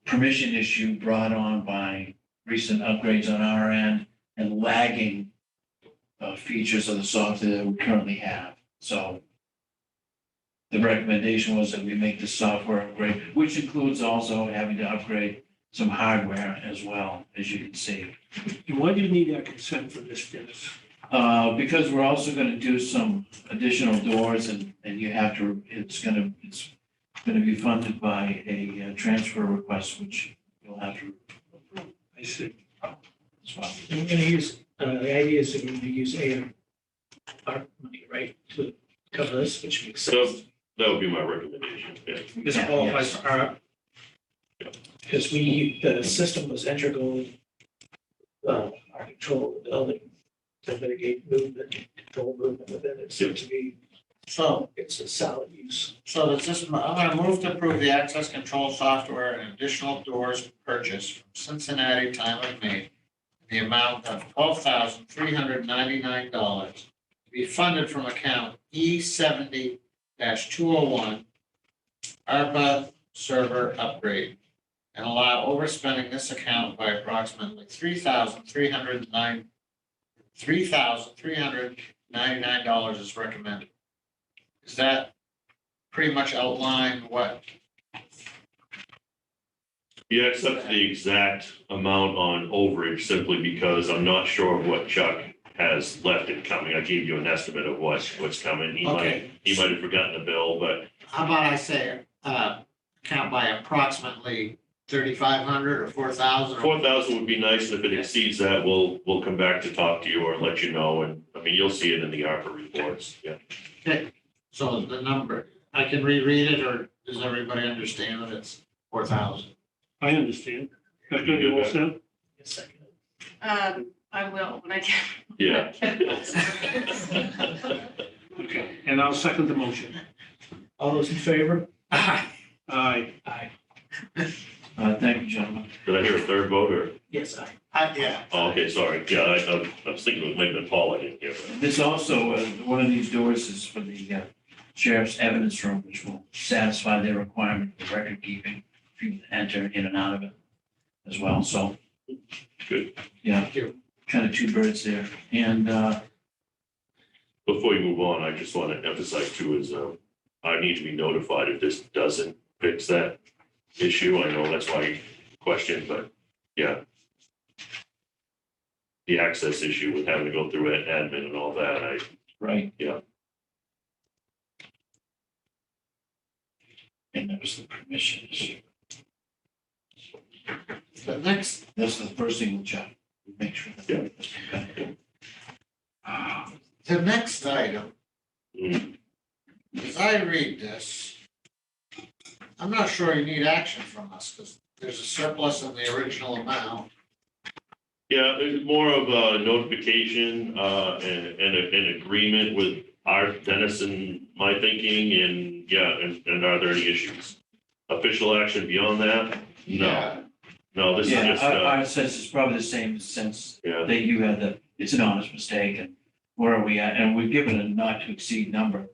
S8: permission issue brought on by recent upgrades on our end and lagging features of the software that we currently have. So the recommendation was that we make the software upgrade, which includes also having to upgrade some hardware as well, as you can see.
S1: And why do you need our consent for this, Dennis?
S8: Because we're also gonna do some additional doors and you have to, it's gonna be funded by a transfer request, which you'll have to approve
S1: I said,
S8: as well.
S3: And we're gonna use, the idea is that we're gonna use AR money, right, to cover this, which makes sense.
S7: That would be my recommendation, yeah.
S1: this
S8: Yeah,
S1: qualifies
S8: yes.
S1: for our,
S3: Because the system was integral, our control of the building to mitigate movement, control movement within it, seemed to be,
S2: So,
S3: it's a solid use.
S2: so does this, I'm gonna move to approve the access control software and additional doors purchase from Cincinnati Time of Maine. The amount of $12,399 to be funded from account E70-201 ARPA server upgrade and allow overspending this account by approximately $3,399 is recommended. Is that pretty much outline what?
S7: Yeah, except the exact amount on overage, simply because I'm not sure of what Chuck has left in coming. I gave you an estimate of what's coming. He
S2: Okay.
S7: might have forgotten the bill, but
S2: How about I say, count by approximately 3,500 or 4,000?
S7: 4,000 would be nice. If it exceeds that, we'll come back to talk to you or let you know. And I mean, you'll see it in the ARPA reports, yeah.
S2: Okay, so the number, I can reread it, or does everybody understand that it's 4,000?
S1: I understand. That's good, you all set?
S3: Second.
S6: I will when I get.
S7: Yeah.
S1: Okay, and I'll second the motion.
S3: All those in favor?
S1: Aye.
S3: Aye.
S8: Thank you, gentlemen.
S7: Did I hear a third vote or?
S3: Yes, aye.
S2: Yeah.
S7: Oh, okay, sorry. Yeah, I was thinking it might have been Paul. I didn't hear.
S8: This also, one of these doors is for the sheriff's evidence room, which will satisfy their requirement for record keeping, if you enter in and out of it as well, so.
S7: Good.
S8: Yeah,
S2: Thank you.
S8: kind of two birds there, and,
S7: Before you move on, I just want to emphasize too is, I need to be notified if this doesn't fix that issue. I know that's why you questioned, but yeah. The access issue with having to go through admin and all that,
S8: right.
S7: Yeah.
S8: And that was the permission issue.
S2: The next,
S8: That's the first thing we'll check, make sure. that-
S2: the next item,
S7: Mm,
S2: as I read this, I'm not sure you need action from us, because there's a surplus in the original amount.
S7: yeah, it's more of a notification, and an agreement with our Dennis and my thinking and, yeah, and are there any issues? Official action beyond that? No, no, this is
S8: Yeah,
S7: just,
S8: our sense is probably the same sense
S7: yeah,
S8: that you had, it's an honest mistake, and where are we at, and we've given a not to exceed number.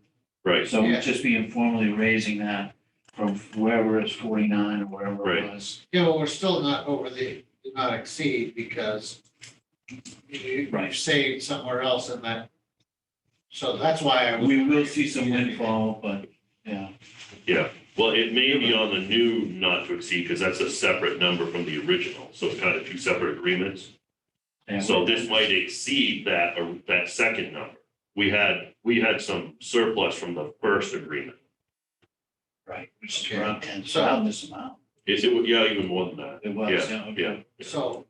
S7: right,
S8: So
S2: Yeah.
S8: we'd just be informally raising that from wherever it's 49 or wherever
S7: Right.
S8: it was.
S2: Yeah, well, we're still not over the, do not exceed, because you've
S8: Right.
S2: saved somewhere else in that. So that's why I was.
S8: We will see some windfall, but, yeah,
S7: yeah. Well, it may be on the new not to exceed, because that's a separate number from the original, so it's kind of two separate agreements.
S8: yeah.
S7: So this might exceed that, or that second number. We had some surplus from the first agreement.
S8: Right, which is
S2: Okay.
S8: around 10,
S2: So-
S8: around this amount.
S7: Is it, yeah, even more than that.
S8: It was,
S7: Yeah,
S8: okay.
S7: yeah.
S2: So,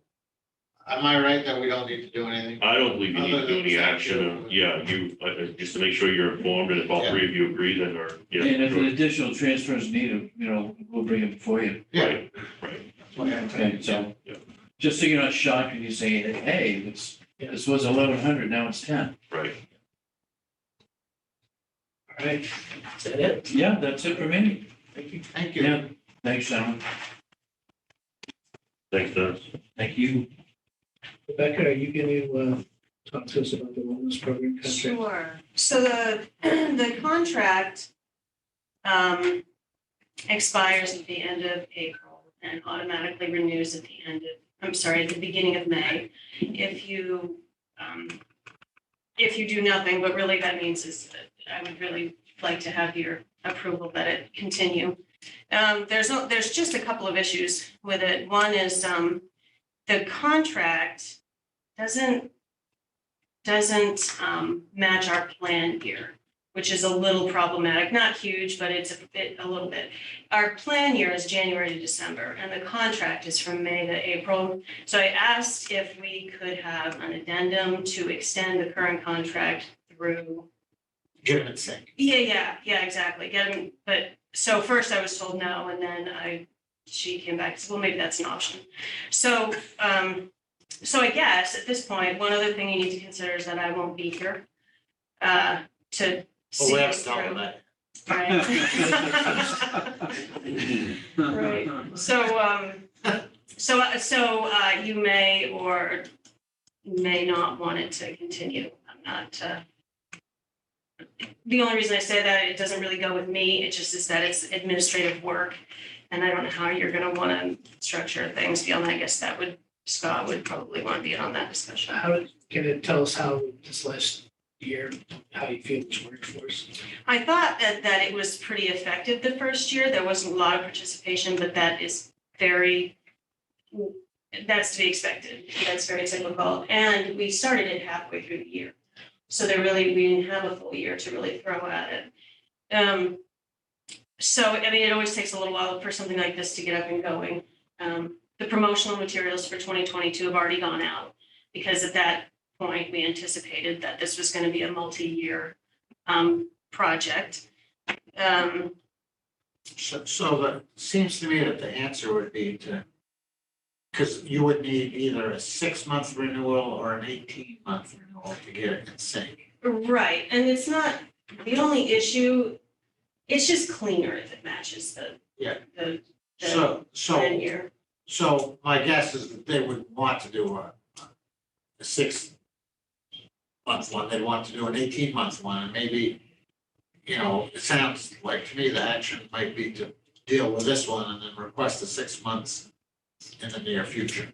S2: am I right that we don't need to do anything?
S7: I don't believe you need to
S2: Other
S7: do
S2: than
S7: any
S2: thank
S7: action,
S2: you.
S7: and, yeah, you, just to make sure you're informed, and if all
S2: Yeah.
S7: three of you agree, then, or, yeah.
S8: And if
S7: sure.
S8: an additional transfer is needed, we'll bring it before you.
S2: Yeah.
S7: Right, right,
S2: That's what I'm
S8: Okay,
S2: saying.
S8: so,
S7: Yeah.
S8: just so you're not shocked when you say, hey, this was 1,100, now it's 10.
S7: right.
S3: All right, is that it?
S8: Yeah, that's it for me.
S3: Thank you.
S2: Thank you.
S8: Yeah, thanks, gentlemen.
S7: Thanks, Dennis.
S8: Thank you.
S3: Rebecca, are you going to talk to us about the wellness program contract?
S6: Sure. So the contract expires at the end of April and automatically renews at the end of, at the beginning of May. If you do nothing, what really that means is that I would really like to have your approval that it continue. There's just a couple of issues with it. One is the contract doesn't match our plan year, which is a little problematic, not huge, but it's a little bit. Our plan year is January to December, and the contract is from May to April. So I asked if we could have an addendum to extend the current contract through.
S2: Give it a sec.
S6: Yeah, exactly. But so first I was told no, and then she came back and said, well, maybe that's an option. So I guess at this point, one other thing you need to consider is that I won't be here to
S2: Well, we
S6: see
S2: haven't
S6: us
S2: done
S6: through.
S2: that.
S6: Right. So you may or may not want it to continue. I'm not. The only reason I say that, it doesn't really go with me. It just is that it's administrative work, and I don't know how you're going to want to structure things beyond that. I guess Scott would probably want to be in on that discussion.
S3: Can it tell us how this last year, how you feel it's worked for us?
S6: I thought that it was pretty effective the first year. There wasn't a lot of participation, but that's to be expected. That's very cyclical. And we started it halfway through the year. So we didn't have a full year to really throw at it. So, I mean, it always takes a little while for something like this to get up and going. The promotional materials for 2022 have already gone out because at that point, we anticipated that this was going to be a multi-year project.
S2: So that seems to me that the answer would be to
S5: because you would need either a 6-month renewal or an 18-month renewal to get it in sync.
S6: Right, and it's not, the only issue, it's just cleaner if it matches
S5: Yeah.
S6: the
S5: So,
S6: 10-year.
S5: so my guess is that they would want to do a 6-month one, they'd want to do an 18-month one, and maybe, you know, it sounds like to me the action might be to deal with this one and then request the 6 months in the near future.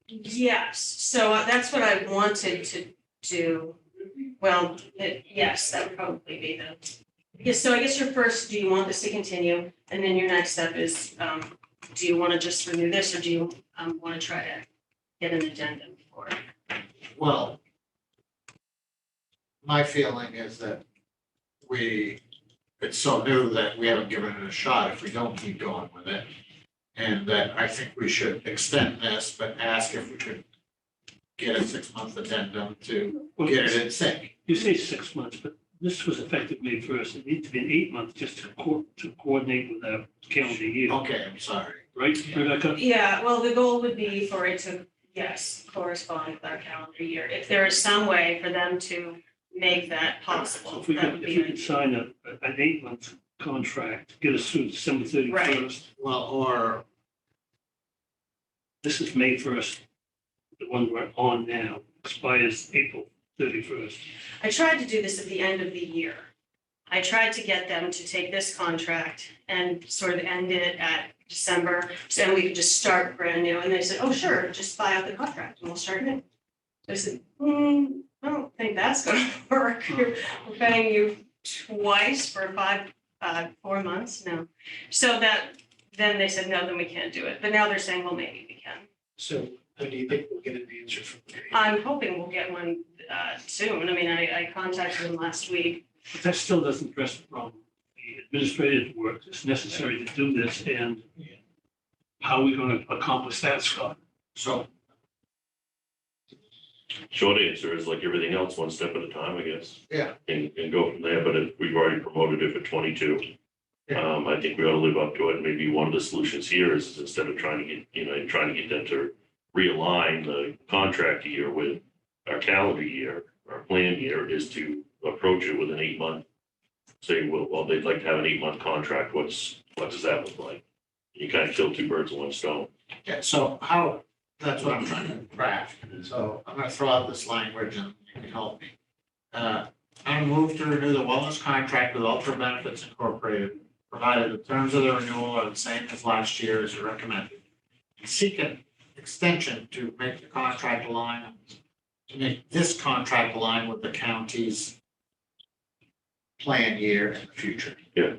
S6: Yes, so that's what I wanted to do. Well, yes, that would probably be the, yes, so I guess your first, do you want this to continue? And then your next step is, do you want to just renew this, or do you want to try to get an addendum for it?
S5: Well, my feeling is that it's so new that we haven't given it a shot if we don't keep going with it. And that I think we should extend this, but ask if we could get a 6-month addendum to
S1: Well,
S5: get it in sync.
S1: you say 6 months, but this was effective May 1st. It needs to be an 8 month just to coordinate with our calendar year,
S5: Okay, I'm sorry.
S1: right, Rebecca?
S6: Yeah, well, the goal would be for it to, yes, correspond with our calendar year. If there is some way for them to make that
S1: So
S6: possible,
S1: if we
S6: that
S1: could,
S6: would
S1: if
S6: be
S1: we
S6: ideal.
S1: could sign an 8 month contract, get us through December 31st.
S5: Well, or,
S1: This is May 1st, the one we're on now, expires April 31st.
S6: I tried to do this at the end of the year. I tried to get them to take this contract and sort of end it at December, so then we could just start brand new. And they said, oh, sure, just buy out the contract and we'll start it. So I said, I don't think that's gonna work. We're paying you twice for 4 months, no. So then they said, no, then we can't do it. But now they're saying, well, maybe we can.
S3: So when do you think we'll get an answer from the?
S6: I'm hoping we'll get one soon. I mean, I contacted them last week.
S1: But that still doesn't address the problem. The administrative work is necessary to do this, and how are we going to accomplish that, Scott?
S5: so,
S7: Short answer is like everything else, one step at a time, I guess.
S5: Yeah.
S7: And go from there, but if we've already promoted it for 22. I think we ought to live up to it. Maybe one of the solutions here is instead of trying to get them to realign the contract year with our calendar year, our plan year, is to approach it with an 8-month. Say, well, they'd like to have an 8-month contract. What does that look like? You kind of kill 2 birds with 1 stone.
S5: yeah, so how, that's what I'm trying to craft. So I'm gonna throw out this language and you can help me. I'm move to renew the wellness contract with Ultra Benefits Incorporated, provided the terms of the renewal are the same as last year as recommended. Seek an extension to make the contract align, to make this contract align with the county's plan year in the future.
S7: Yeah.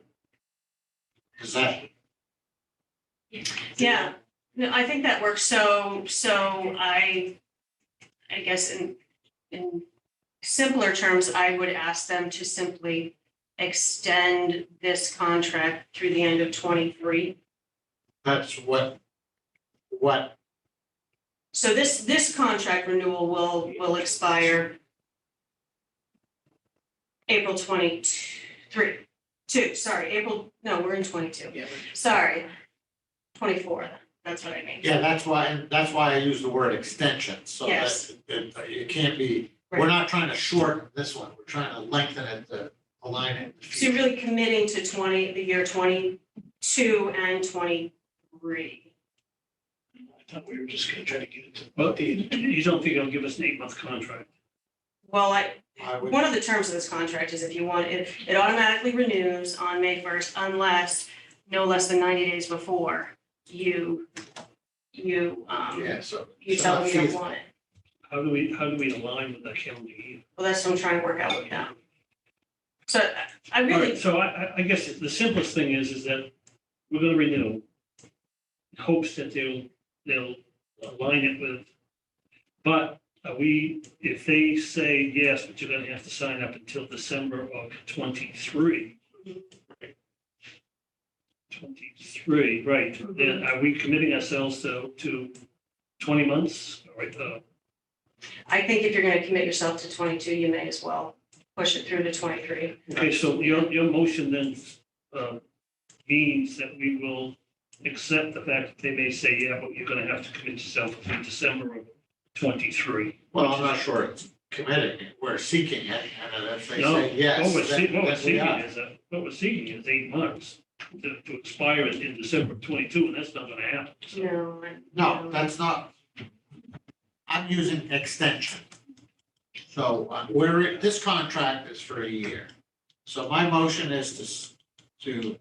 S5: Is that,
S6: Yeah, no, I think that works. So I guess in simpler terms, I would ask them to simply extend this contract through the end of 23.
S5: that's what,
S6: So this contract renewal will expire April 23, April, no, we're in 22.
S3: Yeah.
S6: Sorry, 24, that's what I mean.
S5: yeah, that's why I use the word extension, so that
S6: Yes.
S5: it can't be, we're
S6: Right.
S5: not trying to shorten this one, we're trying to lengthen it to align it.
S6: So you're really committing to the year 22 and 23.
S3: I thought we were just gonna try to get it to.
S1: Well, you don't think it'll give us an 8-month contract?
S6: Well,
S5: I would,
S6: one of the terms of this contract is if you want, it automatically renews on May 1st unless no less than 90 days before you
S5: yeah, so.
S6: you
S5: so
S6: tell them you don't
S5: feasible.
S6: want it.
S1: How do we align with that calendar year?
S6: Well, that's what I'm trying to work out with them. So I
S1: All
S6: really,
S1: right, so I guess the simplest thing is that we're gonna renew, in hopes that they'll align it with, but if they say yes, but you're gonna have to sign up until December of 23. 23, right, then are we committing ourselves to 20 months? All right,
S6: I think if you're going to commit yourself to 22, you may as well push it through to 23.
S1: okay, so your motion then means that we will except the fact that they may say, yeah, but you're gonna have to commit yourself in December of 23.
S2: Well, I'm not sure it's committing it, we're seeking it, and if they
S1: No,
S2: say yes,
S1: What we're
S2: then
S1: seeking,
S2: we are.
S1: what we're seeking is 8 months to expire in December of 22, and that's not gonna happen. So,
S6: No.
S2: No, that's not. I'm using extension. So this contract is for a year. So my motion is to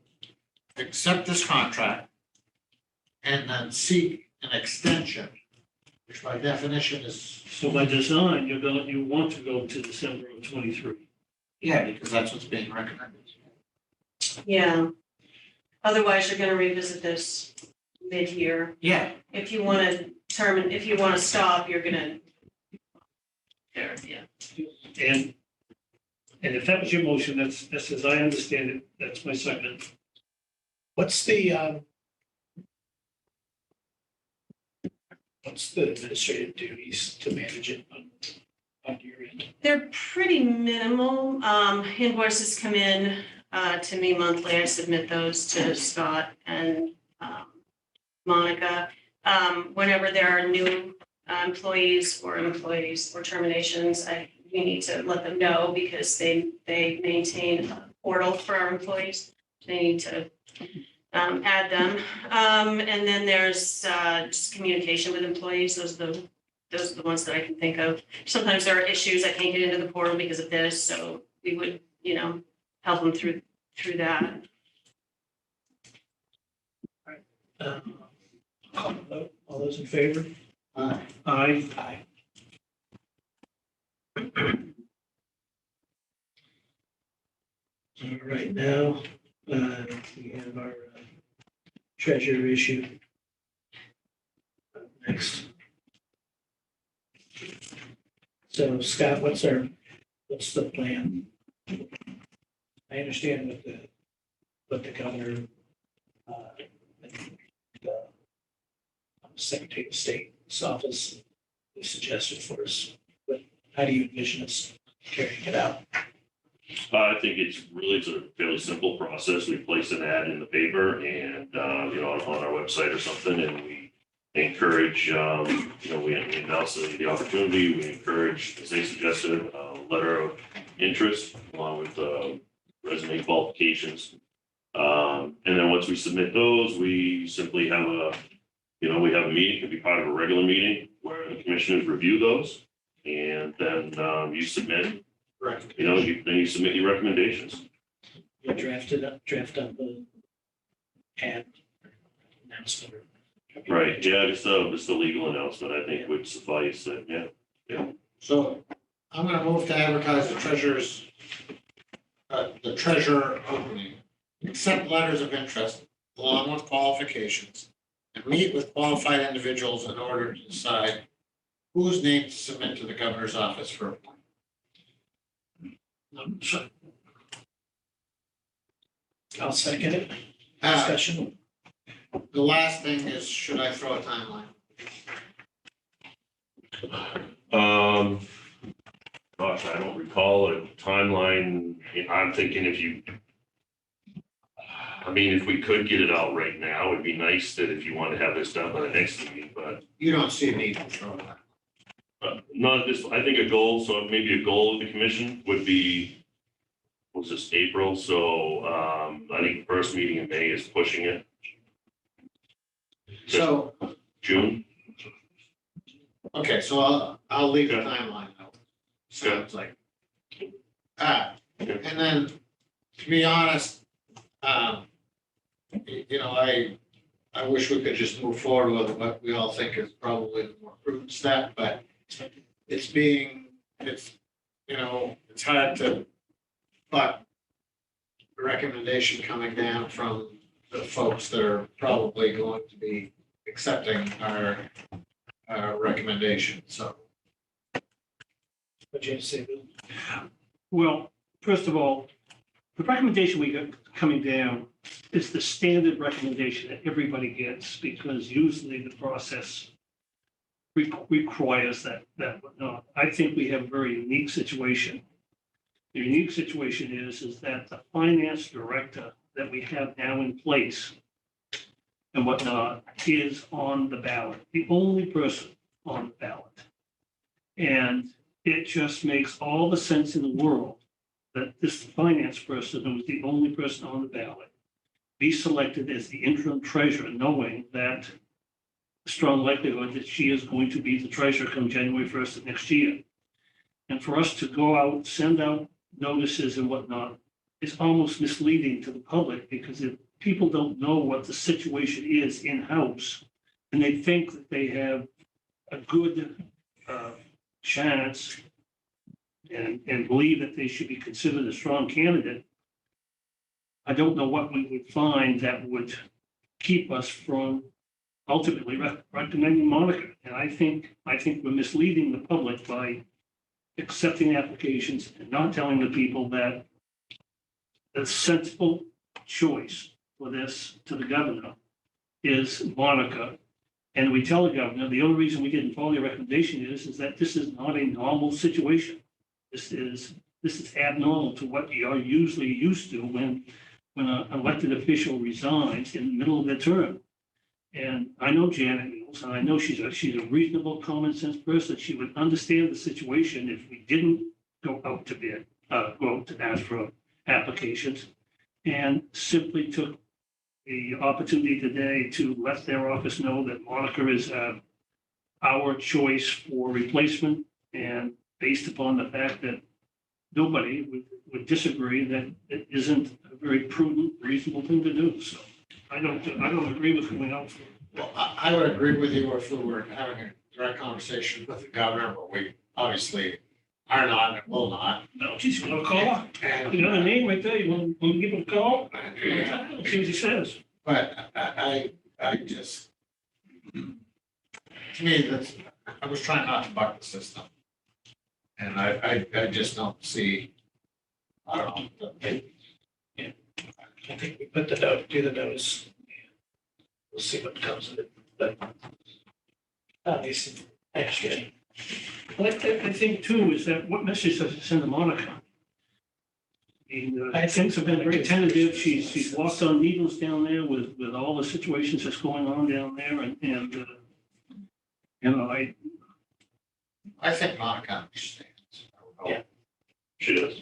S2: accept this contract and then seek an extension, which by definition is,
S1: So by design, you want to go to December of 23.
S2: yeah, because that's what's being recommended.
S6: Yeah. Otherwise, you're gonna revisit this mid-year.
S2: Yeah,
S6: If you wanna if you wanna stop, you're gonna. There, yeah.
S1: And if that was your motion, that's as I understand it, that's my second.
S3: What's the administrative duties to manage it on your end?
S6: They're pretty minimal. Invoices come in to me monthly. I submit those to Scott and Monica. Whenever there are new employees or terminations, we need to let them know because they maintain a portal for our employees. They need to add them. And then there's just communication with employees. Those are the ones that I can think of. Sometimes there are issues I can't get into the portal because of this, so we would, help them through that.
S3: Call the vote. All those in favor?
S1: I,
S3: Aye. All right, now, we have our treasurer issue. Next. So Scott, what's the plan? I understand what the governor, the Secretary of State's office suggested for us, but how do you envision us carrying it out?
S7: I think it's a fairly simple process. We place an ad in the paper and, on our website or something, and we encourage, we announce the opportunity. We encourage, as they suggested, a letter of interest along with resume qualifications. And then once we submit those, we simply have we have a meeting, could be part of a regular meeting where the commissioners review those. And then you submit,
S2: right.
S7: then you submit your recommendations.
S3: You draft up the ad announcement.
S7: Right, yeah, just a legal announcement, I think would suffice, yeah.
S2: So I'm gonna move to advertise the treasurer opening, accept letters of interest along with qualifications, and meet with qualified individuals in order to decide whose name to submit to the governor's office for appointment.
S3: I'll second it.
S2: Uh,
S3: Discussion.
S2: The last thing is, should I throw a timeline?
S7: Gosh, I don't recall a timeline. I'm thinking if we could get it out right now, it'd be nice that if you want to have this done by the next meeting, but
S2: You don't see a need to throw that.
S7: not this, I think a goal, so maybe a goal of the commission would be, was this April? So I think the first meeting in May is pushing it.
S2: So,
S7: June?
S2: okay, so I'll leave the timeline though. Sounds like. And then, to be honest, I wish we could just move forward with what we all think is probably the more prudent step, but it's hard to, but the recommendation coming down from the folks that are probably going to be accepting our recommendation, so.
S3: What'd you have to say, Bill?
S1: well, first of all, the recommendation we got coming down is the standard recommendation that everybody gets, because usually the process requires that. I think we have a very unique situation. The unique situation is that the finance director that we have now in place and whatnot is on the ballot, the only person on the ballot. And it just makes all the sense in the world that this finance person, who was the only person on the ballot, be selected as the interim treasurer, knowing that a strong likelihood that she is going to be the treasurer come January 1st of next year. And for us to go out, send out notices and whatnot, is almost misleading to the public, because if people don't know what the situation is in-house, and they think that they have a good chance and believe that they should be considered a strong candidate, I don't know what we would find that would keep us from ultimately recommending Monica. And I think we're misleading the public by accepting applications and not telling the people that the sensible choice for this to the governor is Monica. And we tell the governor, the only reason we didn't follow your recommendation is that this is not a normal situation. This is abnormal to what you're usually used to when an elected official resigns in the middle of their term. And I know Janet Mills, and I know she's a reasonable, common sense person. She would understand the situation if we didn't go out to bid, go out to ask for applications, and simply took the opportunity today to let their office know that Monica is our choice for replacement, and based upon the fact that nobody would disagree that it isn't a very prudent, reasonable thing to do. So I don't agree with going out for.
S2: Well, I would agree with you if we were having a direct conversation with the governor, but we obviously are not and will not.
S1: No, geez, you want to call her?
S2: And,
S1: You got a name right there. You want to give him a call? See what he says.
S2: But I just, to me, I was trying not to buck the system. And I just don't see, I don't know.
S3: I think we put the note, do the notice. We'll see what comes of it, but obviously, actually,
S1: Well, I think too is that what message does it send to Monica? I mean,
S3: I think
S1: things have been very tentative. She's walked on needles down there with all the situations that's going on down there, and you know,
S2: I think Monica understands.
S3: Yeah.
S7: She does.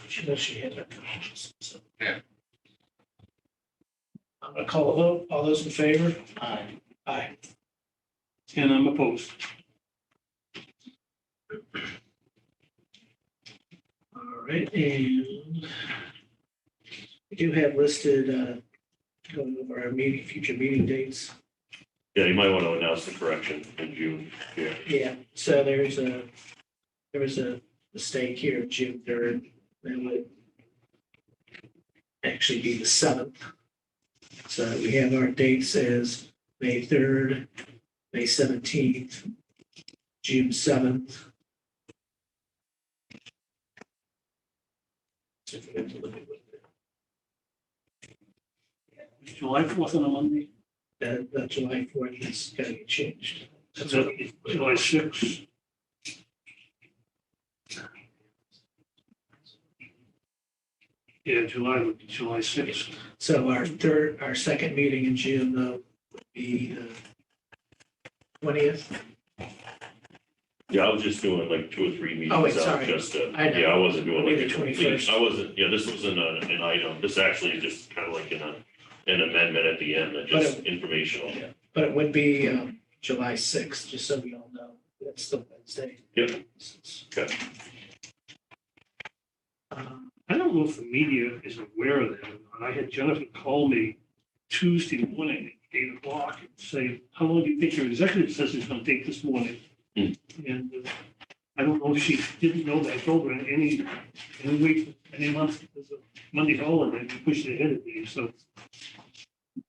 S3: she knows she has her conscience, so.
S2: Yeah.
S3: I'm gonna call a vote. All those in favor?
S2: Aye.
S3: Aye.
S1: and I'm opposed.
S3: All right, and we do have listed, going over our future meeting dates.
S7: Yeah, you might want to announce the correction in June. Yeah.
S3: Yeah, so there was a mistake here, June 3rd, that would actually be the 7th. So we have our dates as May 3rd, May 17th, June 7th. So if we have to look at what
S1: July 4th on a Monday,
S3: that July 4th is going to get changed.
S1: that's July 6th. Yeah, July would be July 6th.
S3: So our second meeting in June, though, would be the 20th.
S7: Yeah, I was just doing like 2 or 3 meetings.
S3: Oh, wait,
S7: out
S3: sorry.
S7: Just to,
S3: I know.
S7: yeah, I wasn't doing
S3: Maybe
S7: like.
S3: the 21st.
S7: I wasn't, yeah, this wasn't an item. This actually is just kind of like an amendment at the end, that just informational.
S3: Yeah, but it would be July 6th, just so we all know. That's the Wednesday.
S7: Yep. Okay.
S1: I don't know if the media is aware of that or not. I had Jennifer call me Tuesday morning at 8 o'clock and say, how long do you think your executive session is going to take this morning?
S7: Hmm.
S1: And I don't know if she didn't know that. I told her any week, any month, because of Monday holiday, we pushed it ahead of me. So I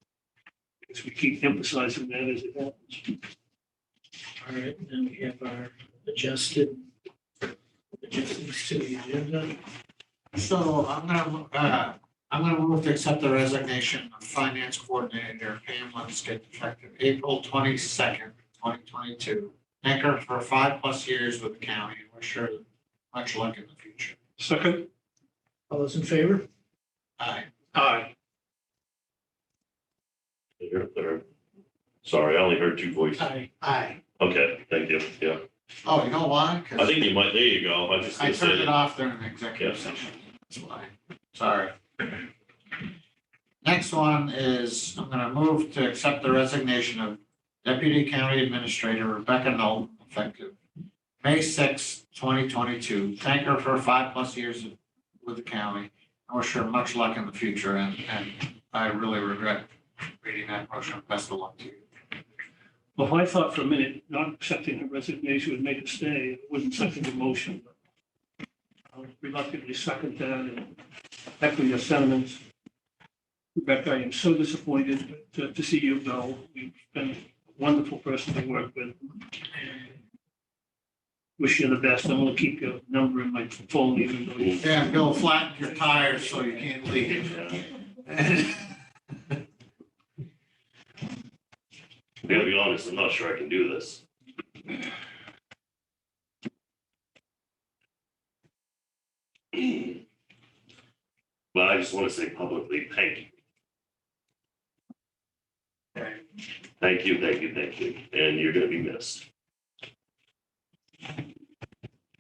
S1: guess we keep emphasizing that as it happens.
S3: All right, and then we have our adjustments to the agenda.
S2: So I'm gonna move to accept the resignation of finance coordinator Pam Linsky effective April 22nd, 2022. Thank her for 5+ years with the county and wish her much luck in the future.
S1: Second?
S3: All those in favor?
S2: Aye.
S1: Aye.
S7: You're a third. Sorry, I only heard two voices.
S2: Aye.
S7: Okay, thank you. Yeah,
S2: Oh, you know why? 'Cause
S7: I think you might, there you go. I just
S2: I
S7: gonna say
S2: turned it
S7: that.
S2: off during the executive session. That's why. Sorry. Next one is, I'm gonna move to accept the resignation of Deputy County Administrator Rebecca Knoll, effective May 6, 2022. Thank her for 5+ years with the county. I wish her much luck in the future, and I really regret reading that motion. Best of luck to you.
S1: Well, I thought for a minute, not accepting her resignation would make her stay, I wouldn't second the motion. But I'll reluctantly second that and echo your sentiments. Rebecca, I am so disappointed to see you go. You've been a wonderful person to work with. Wish you the best. I'm gonna keep your number in my phone even though you.
S2: Yeah, Bill, flatten your tires so you can't leave.
S7: I gotta be honest, I'm not sure I can do this. But I just want to say publicly, thank you. Thank you, thank you, thank you. And you're gonna be missed.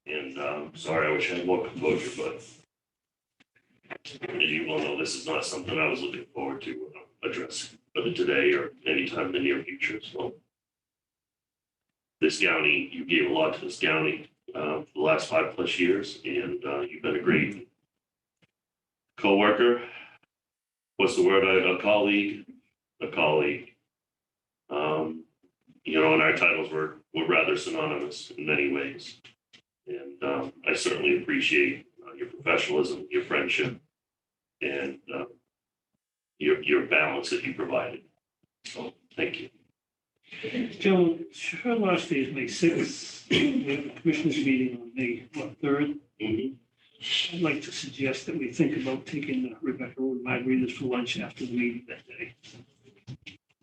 S7: And sorry, I wish I had more composure, but as you well know, this is not something I was looking forward to address, whether today or anytime in the near future. So this county, you gave a lot to this county for the last 5+ years, and you've been a great coworker. What's the word? A colleague. A colleague. You know, and our titles were rather synonymous in many ways. And I certainly appreciate your professionalism, your friendship, and your balance that you provided. So thank you.
S1: Joan, her last day is May 6th. We have a commissioners meeting on May 3rd.
S7: Mhm.
S1: I'd like to suggest that we think about taking Rebecca and margaritas for lunch after the meeting that day.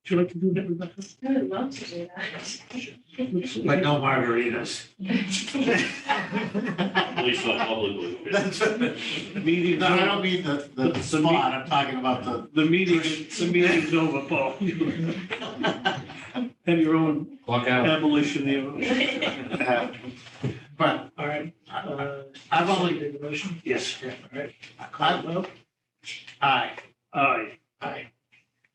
S1: Would you like to do that, Rebecca?
S6: I would love to do that.
S2: But no margaritas.
S7: At least not publicly.
S1: The meeting.
S2: No, I don't mean the spot, I'm talking about
S1: The meeting's over, Paul. Have your own
S8: Walk out.
S1: abolition there.
S2: the, but
S3: All right.
S2: I've only,
S3: did the motion.
S1: Yes,
S3: All right. Call the vote.
S2: aye.
S1: aye.
S3: Aye.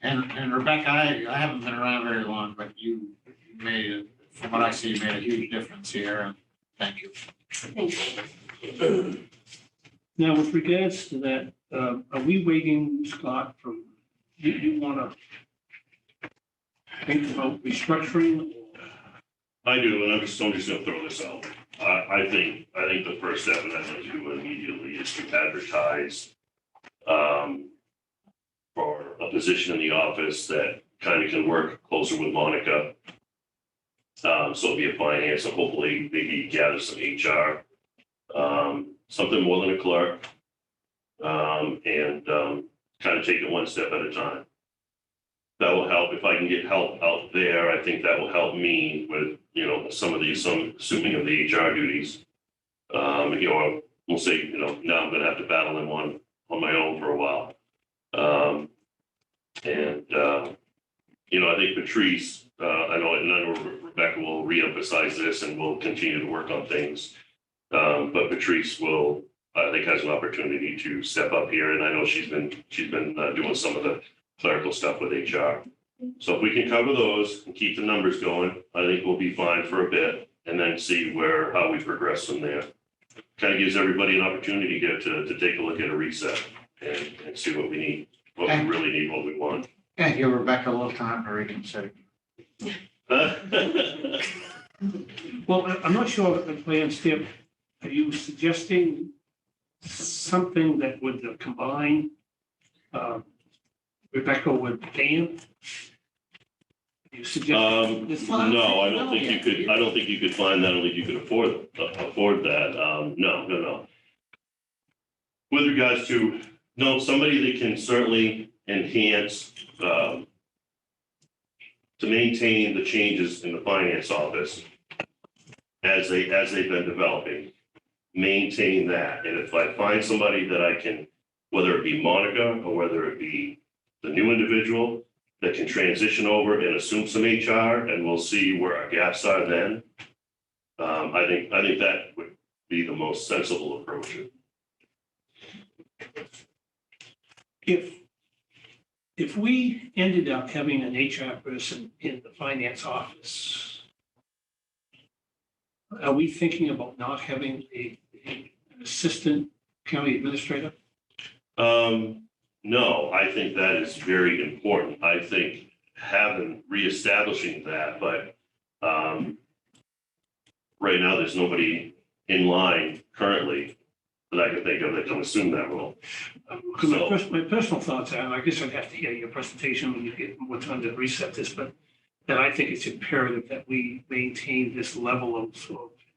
S2: And Rebecca, I haven't been around very long, but you made, from what I see, you made a huge difference here, and thank you.
S6: Thank you.
S1: Now, with regards to that, are we waiting, Scott, from, you want to think about restructuring?
S7: I do, and I'm just gonna throw this out. I think the first step, and I'm gonna do immediately, is to advertise for a position in the office that kind of can work closer with Monica. So it'll be a finance, and hopefully maybe gather some HR, something more than a clerk. And kind of take it one step at a time. That will help. If I can get help out there, I think that will help me with, you know, some of these, assuming of the HR duties. You know, we'll say, you know, now I'm gonna have to battle them on my own for a while. You know, I think Patrice, I know Rebecca will reemphasize this and we'll continue to work on things. But Patrice will, I think, has an opportunity to step up here, and I know she's been doing some of the clerical stuff with HR. So if we can cover those and keep the numbers going, I think we'll be fine for a bit, and then see how we progress from there. Kind of gives everybody an opportunity to take a look at a reset and see what we need, what we really need, what we want.
S2: And give Rebecca a little time to reconsider.
S1: Well, I'm not sure if I understand. Are you suggesting something that would combine Rebecca with Dan? You suggest?
S7: No, I don't think you could, I don't think you could find that, I don't think you could afford that. No. With regards to, no, somebody that can certainly enhance, to maintain the changes in the finance office as they've been developing, maintain that. And if I find somebody that I can, whether it be Monica or whether it be the new individual, that can transition over and assume some HR, and we'll see where our gaps are then. I think that would be the most sensible approach.
S1: If we ended up having an HR person in the finance office, are we thinking about not having an assistant county administrator?
S7: No, I think that is very important. I think reestablishing that, but right now, there's nobody in line currently that I can think of that can assume that role.
S1: Because my personal thoughts are, and I guess I'd have to hear your presentation when you get more time to reset this, but that I think it's imperative that we maintain this level of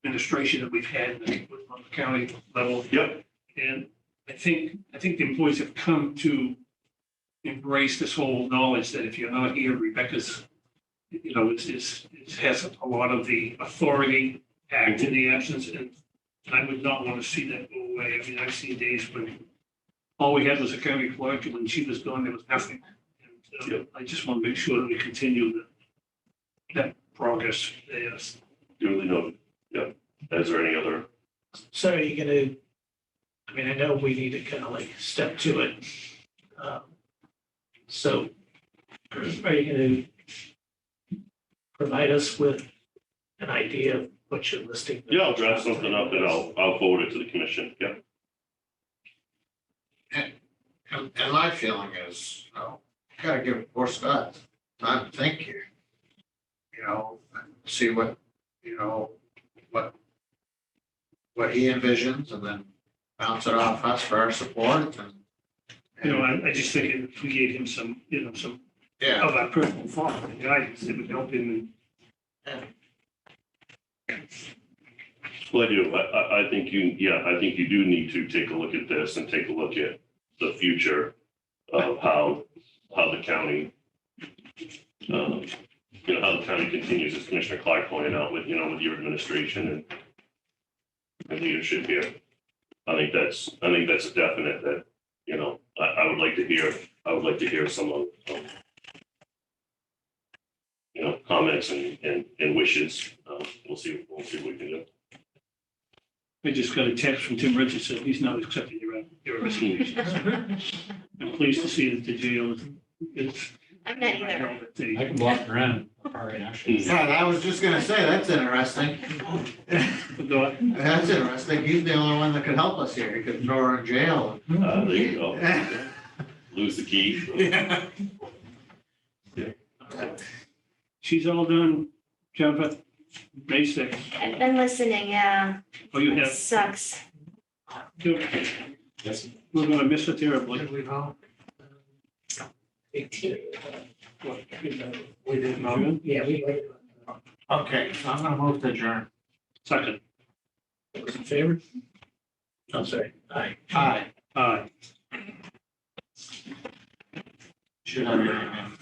S1: administration that we've had on the county level.
S7: Yep.
S1: And I think the employees have come to embrace this whole knowledge that if you're not here, Rebecca's, it has a lot of the authority act in the absence, and I would not want to see that go away. I mean, I've seen days when all we had was a county clerk, and when she was gone, there was nothing. And I just want to make sure that we continue that progress. Yes.
S7: Duly noted. Yep. Is there any other?
S3: So are you gonna, I mean, I know we need to kind of like step to it. So are you gonna provide us with an idea of what you're listing?
S7: Yeah, I'll draft something up and I'll forward it to the commission. Yeah.
S2: And my feeling is, gotta give poor Scott time to think here. See what, what he envisions, and then bounce it off us for our support and.
S1: I just think if we gave him some
S2: Yeah,
S1: of our personal thought and guidance, it would help him.
S7: Well, I do. I think you do need to take a look at this and take a look at the future of how the county, how the county continues, as Commissioner Clark pointed out, with your administration and leadership here. I think that's a definite that, I would like to hear some of, comments and wishes. We'll see what we can do.
S1: I just got a text from Tim Richardson. He's not accepting your resignation. I'm pleased to see that the jail is.
S4: I'm not either.
S8: I can walk around, all right, actually.
S2: yeah, I was just gonna say, that's interesting. That's interesting. He's the only one that could help us here. He could throw her in jail.
S7: There you go. Lose the key.
S2: Yeah.
S1: She's all done, Jennifer. May 6th.
S9: I've been listening, yeah.
S1: Oh, you
S9: It
S1: have.
S9: sucks.
S8: Yes.
S1: We're going to miss it terribly.
S2: Did we vote?
S3: 18.
S2: We didn't vote.
S3: Yeah, we waited.
S2: Okay, so I'm gonna move to adjourn.
S1: Second.
S3: Those in favor? I'm sorry. Aye.
S2: Aye.
S1: Aye.
S2: Should have.